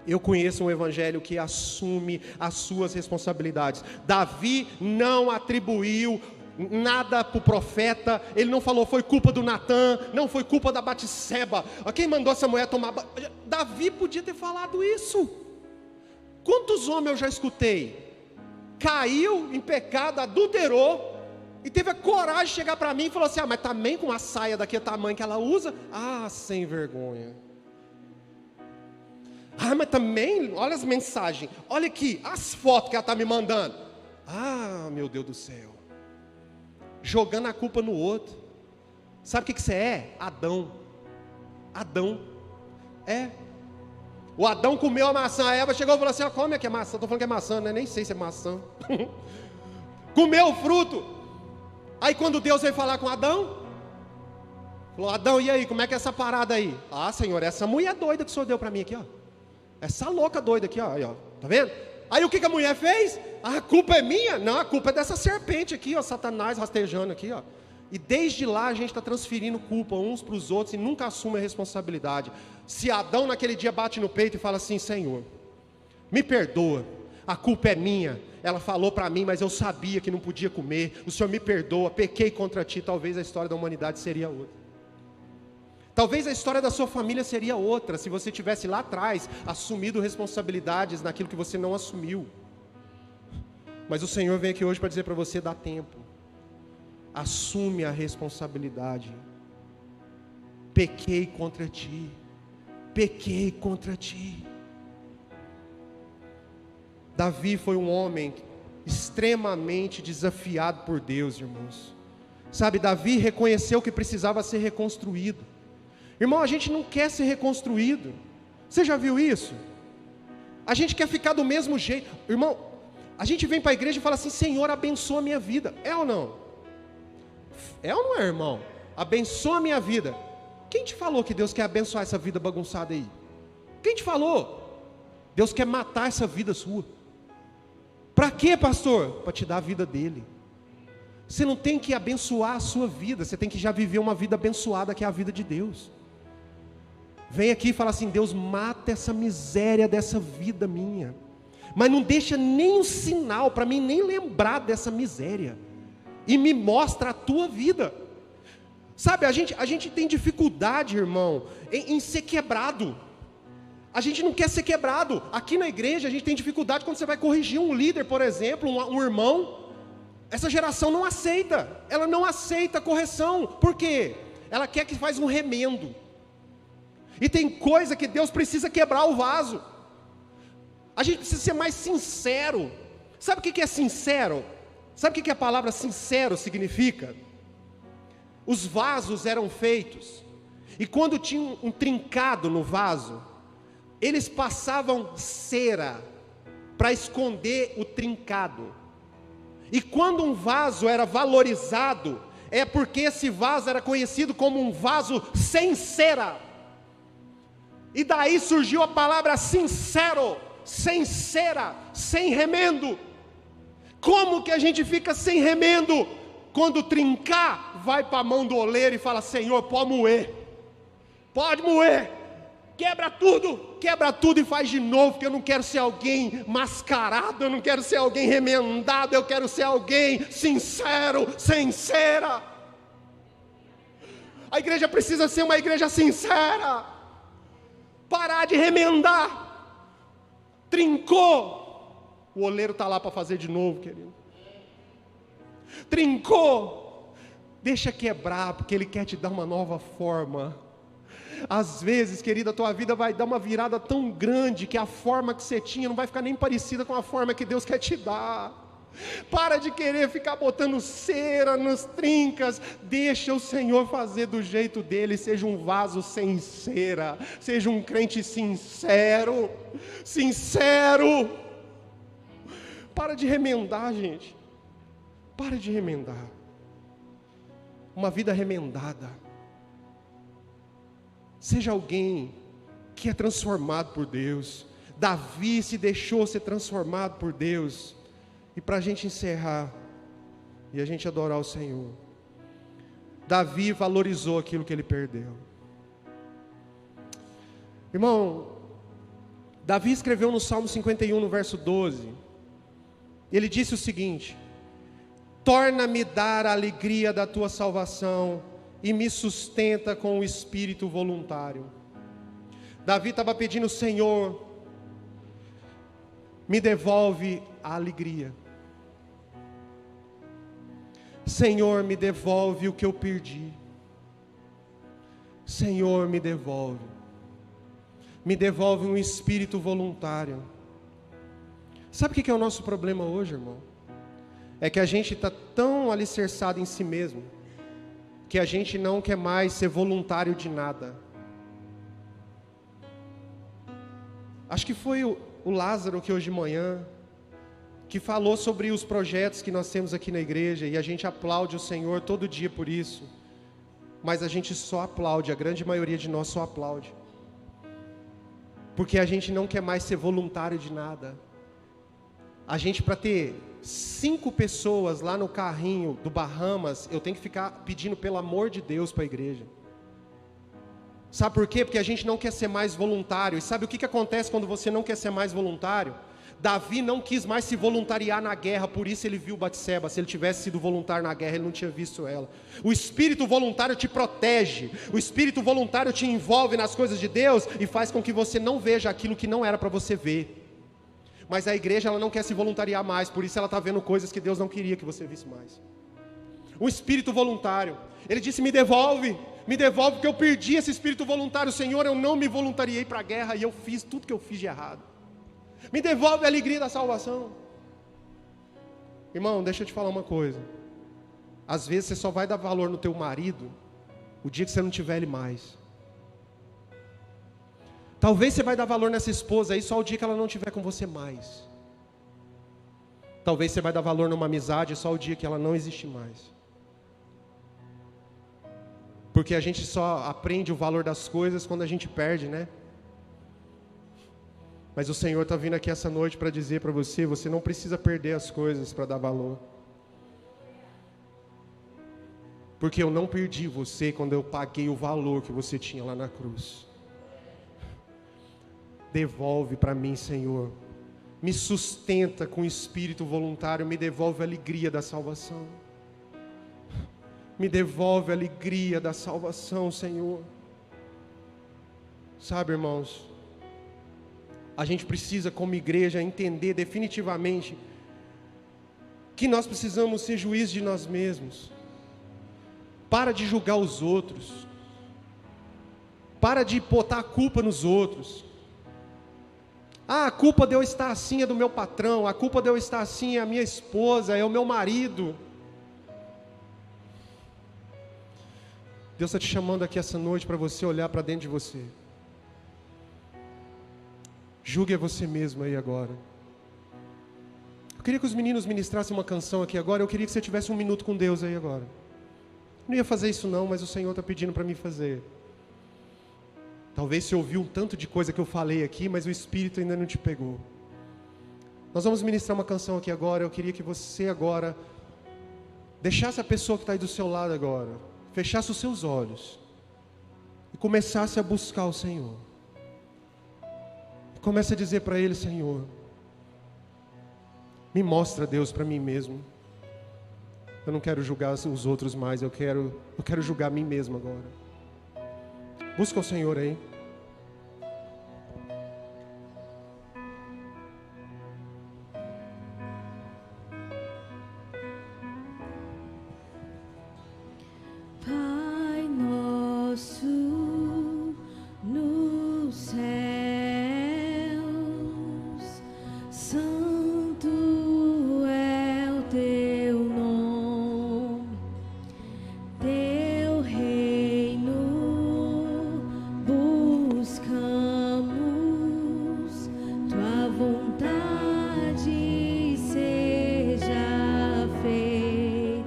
Eu conheço um evangelho que assume as suas responsabilidades. Davi não atribuiu nada para o profeta. Ele não falou: foi culpa do Natã, não foi culpa da Batseba, quem mandou essa mulher tomar Davi podia ter falado isso. Quantos homens eu já escutei? Caiu em pecado, adulterou, e teve a coragem de chegar para mim e falou assim: mas também com a saia daquele tamanho que ela usa? Sem vergonha. Mas também, olha as mensagens, olha aqui, as fotos que ela está me mandando. Meu Deus do céu. Jogando a culpa no outro. Sabe o que você é? Adão. O Adão comeu a maçã, a Eva chegou e falou assim: come aqui a maçã. Estou falando que é maçã, né? Nem sei se é maçã. Comeu o fruto. Aí quando Deus veio falar com Adão, falou: Adão, e aí, como é que é essa parada aí? Senhor, essa mulher doida que o senhor deu para mim aqui, essa louca doida aqui, aí, tá vendo? Aí o que a mulher fez? A culpa é minha? Não, a culpa é dessa serpente aqui, Satanás rastejando aqui, E desde lá a gente está transferindo culpa uns para os outros e nunca assume a responsabilidade. Se Adão naquele dia bate no peito e fala assim: Senhor, me perdoa, a culpa é minha, ela falou para mim, mas eu sabia que não podia comer, o Senhor me perdoa, pequei contra ti, talvez a história da humanidade seria outra. Talvez a história da sua família seria outra, se você tivesse lá atrás assumido responsabilidades naquilo que você não assumiu. Mas o Senhor vem aqui hoje para dizer para você: dá tempo. Assume a responsabilidade. Pequei contra ti. Davi foi um homem extremamente desafiado por Deus, irmãos. Sabe, Davi reconheceu que precisava ser reconstruído. Irmão, a gente não quer ser reconstruído. Você já viu isso? A gente quer ficar do mesmo jeito. Irmão, a gente vem para a igreja e fala assim: Senhor, abençoa a minha vida. É ou não? É ou não é, irmão? Abençoa a minha vida. Quem te falou que Deus quer abençoar essa vida bagunçada aí? Quem te falou? Deus quer matar essa vida sua. Para quê, pastor? Para te dar a vida dele. Você não tem que abençoar a sua vida, você tem que já viver uma vida abençoada, que é a vida de Deus. Vem aqui e fala assim: Deus, mata essa miséria dessa vida minha, mas não deixa nem um sinal para mim nem lembrar dessa miséria, e me mostra a tua vida. Sabe, a gente tem dificuldade, irmão, em ser quebrado. A gente não quer ser quebrado. Aqui na igreja a gente tem dificuldade quando você vai corrigir um líder, por exemplo, um irmão. Essa geração não aceita, ela não aceita a correção. Por quê? Ela quer que faz um remendo. E tem coisa que Deus precisa quebrar o vaso. A gente precisa ser mais sincero. Sabe o que é sincero? Sabe o que a palavra sincero significa? Os vasos eram feitos, e quando tinha um trincado no vaso, eles passavam cera para esconder o trincado. E quando um vaso era valorizado, é porque esse vaso era conhecido como um vaso sem cera. E daí surgiu a palavra sincero, sem cera, sem remendo. Como que a gente fica sem remendo? Quando trincar, vai para a mão do oleiro e fala: Senhor, pode moer, quebra tudo e faz de novo, porque eu não quero ser alguém mascarado, eu não quero ser alguém remendado, eu quero ser alguém sincero, sem cera. A igreja precisa ser uma igreja sincera, parar de remendar. Trincou, o oleiro está lá para fazer de novo, querido. Trincou, deixa quebrar, porque Ele quer te dar uma nova forma. Às vezes, querida, a tua vida vai dar uma virada tão grande, que a forma que você tinha não vai ficar nem parecida com a forma que Deus quer te dar. Para de querer ficar botando cera nas trincas, deixa o Senhor fazer do jeito dele. Seja um vaso sem cera, seja um crente sincero. Para de remendar, gente. Para de remendar. Uma vida remendada. Seja alguém que é transformado por Deus. Davi se deixou ser transformado por Deus. E para a gente encerrar e a gente adorar o Senhor, Davi valorizou aquilo que ele perdeu. Irmão, Davi escreveu no Salmo 51, no verso 12. Ele disse o seguinte: torna-me dar a alegria da tua salvação e me sustenta com o espírito voluntário. Davi estava pedindo: Senhor, me devolve a alegria. Senhor, me devolve o que eu perdi. Senhor, me devolve. Me devolve um espírito voluntário. Sabe o que é o nosso problema hoje, irmão? É que a gente está tão alicerçado em si mesmo, que a gente não quer mais ser voluntário de nada. Acho que foi o Lázaro que hoje de manhã, que falou sobre os projetos que nós temos aqui na igreja, e a gente aplaude o Senhor todo dia por isso, mas a gente só aplaude, a grande maioria de nós só aplaude, porque a gente não quer mais ser voluntário de nada. A gente, para ter 5 pessoas lá no carrinho do Bahamas, eu tenho que ficar pedindo pelo amor de Deus para a igreja. Sabe por quê? Porque a gente não quer ser mais voluntário. E sabe o que acontece quando você não quer ser mais voluntário? Davi não quis mais se voluntariar na guerra, por isso ele viu Batseba. Se ele tivesse sido voluntário na guerra, ele não tinha visto ela. O espírito voluntário te protege, o espírito voluntário te envolve nas coisas de Deus e faz com que você não veja aquilo que não era para você ver. Mas a igreja, ela não quer se voluntariar mais, por isso ela está vendo coisas que Deus não queria que você visse mais. O espírito voluntário, ele disse: me devolve, porque eu perdi esse espírito voluntário. Senhor, eu não me voluntariei para a guerra e eu fiz tudo que eu fiz de errado. Me devolve a alegria da salvação. Irmão, deixa eu te falar uma coisa. Às vezes você só vai dar valor no teu marido o dia que você não tiver ele mais. Talvez você vai dar valor nessa esposa aí só o dia que ela não estiver com você mais. Talvez você vai dar valor numa amizade só o dia que ela não existe mais. Porque a gente só aprende o valor das coisas quando a gente perde, né? Mas o Senhor está vindo aqui essa noite para dizer para você: você não precisa perder as coisas para dar valor. Porque eu não perdi você quando eu paguei o valor que você tinha lá na cruz. Devolve para mim, Senhor. Me sustenta com o espírito voluntário, me devolve a alegria da salvação. Me devolve a alegria da salvação, Senhor. Sabe, irmãos, a gente precisa, como igreja, entender definitivamente que nós precisamos ser juízes de nós mesmos. Para de julgar os outros. Para de botar a culpa nos outros. A culpa de eu estar assim é do meu patrão, a culpa de eu estar assim é a minha esposa, é o meu marido. Deus está te chamando aqui essa noite para você olhar para dentro de você. Julgue a você mesmo aí agora. Eu queria que os meninos ministrassem uma canção aqui agora. Eu queria que você tivesse um minuto com Deus aí agora. Não ia fazer isso não, mas o Senhor está pedindo para mim fazer. Talvez você ouviu um tanto de coisa que eu falei aqui, mas o Espírito ainda não te pegou. Nós vamos ministrar uma canção aqui agora. Eu queria que você agora deixasse a pessoa que está aí do seu lado agora, fechasse os seus olhos e começasse a buscar o Senhor. Comece a dizer para Ele: Senhor, me mostra, Deus, para mim mesmo. Eu não quero julgar os outros mais, eu quero julgar a mim mesmo agora. Busca o Senhor aí. Pai nosso nos céus, santo é o teu nome, teu reino buscamos, tua vontade seja feita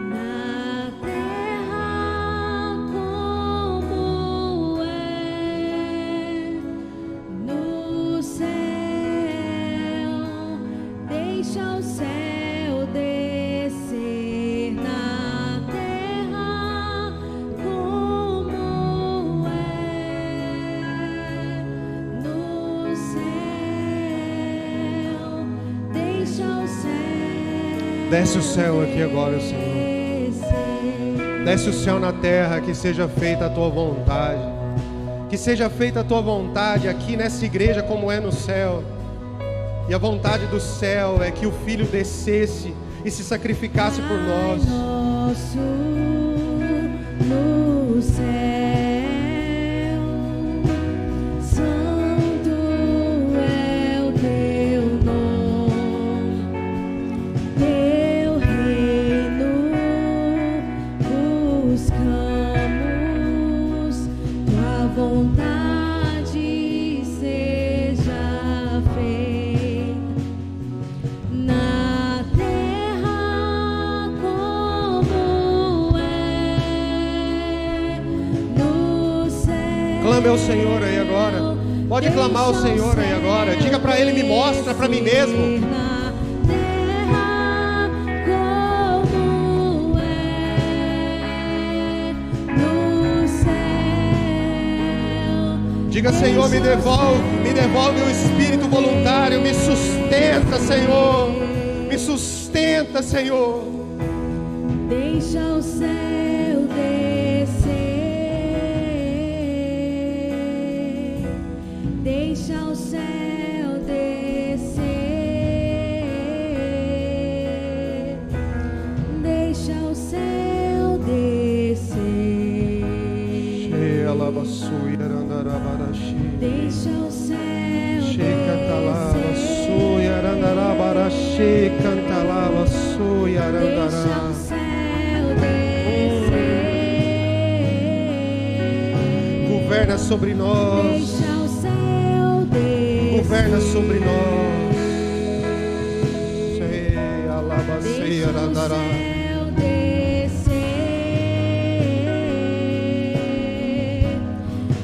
na terra como é no céu. Deixa o céu descer na terra como é no céu. Deixa o céu Desce o céu aqui agora, Senhor. Desce o céu na terra, que seja feita a tua vontade. Que seja feita a tua vontade aqui nessa igreja como é no céu. E a vontade do céu é que o Filho descesse e se sacrificasse por nós. Pai nosso no céu, santo é o teu nome, teu reino buscamos, tua vontade seja feita na terra como é no céu. Clame ao Senhor aí agora. Pode clamar ao Senhor aí agora. Diga para Ele: me mostra para mim mesmo. Na terra como é no céu. Diga: Senhor, me devolve o espírito voluntário. Me sustenta, Senhor. Me sustenta, Senhor. Deixa o céu descer, deixa o céu descer, deixa o céu descer, Cheia lavaçuia randarabarashi. deixa o céu Cheia talavaçuia descer, randarabarashi. Cantalavaçuia deixa o randará. céu descer. Governa sobre nós. Deixa o céu descer. Governa sobre nós. Cheia lavaceia Deixa o randará. céu descer.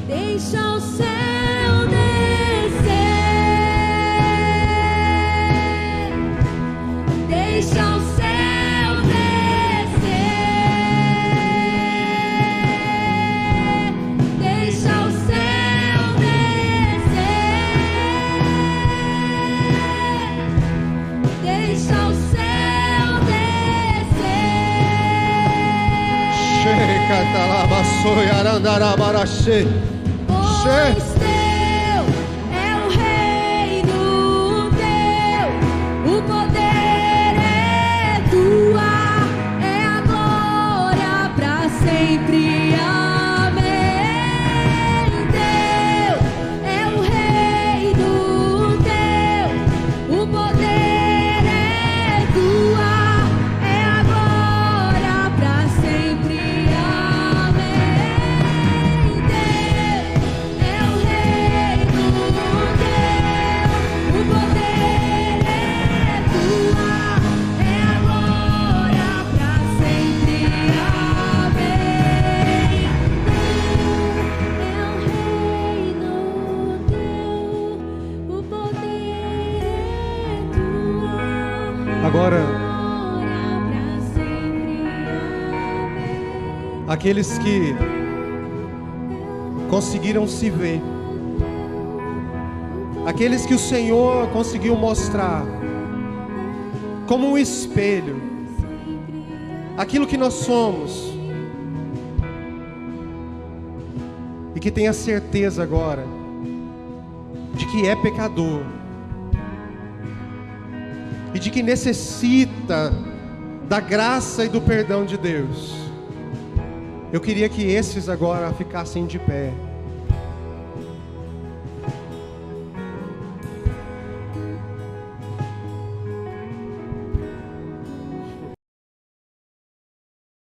Deixa o céu descer. Deixa o céu descer. Deixa o céu descer. Deixa o céu descer. Cheia cantalavaçuia randarabarashi. Pois teu é o reino, teu, o poder é tua, é a glória pra sempre. Amém. Agora, aqueles que conseguiram se ver, aqueles que o Senhor conseguiu mostrar como um espelho, aquilo que nós somos, e que tenha certeza agora de que é pecador e de que necessita da graça e do perdão de Deus. Eu queria que esses agora ficassem de pé.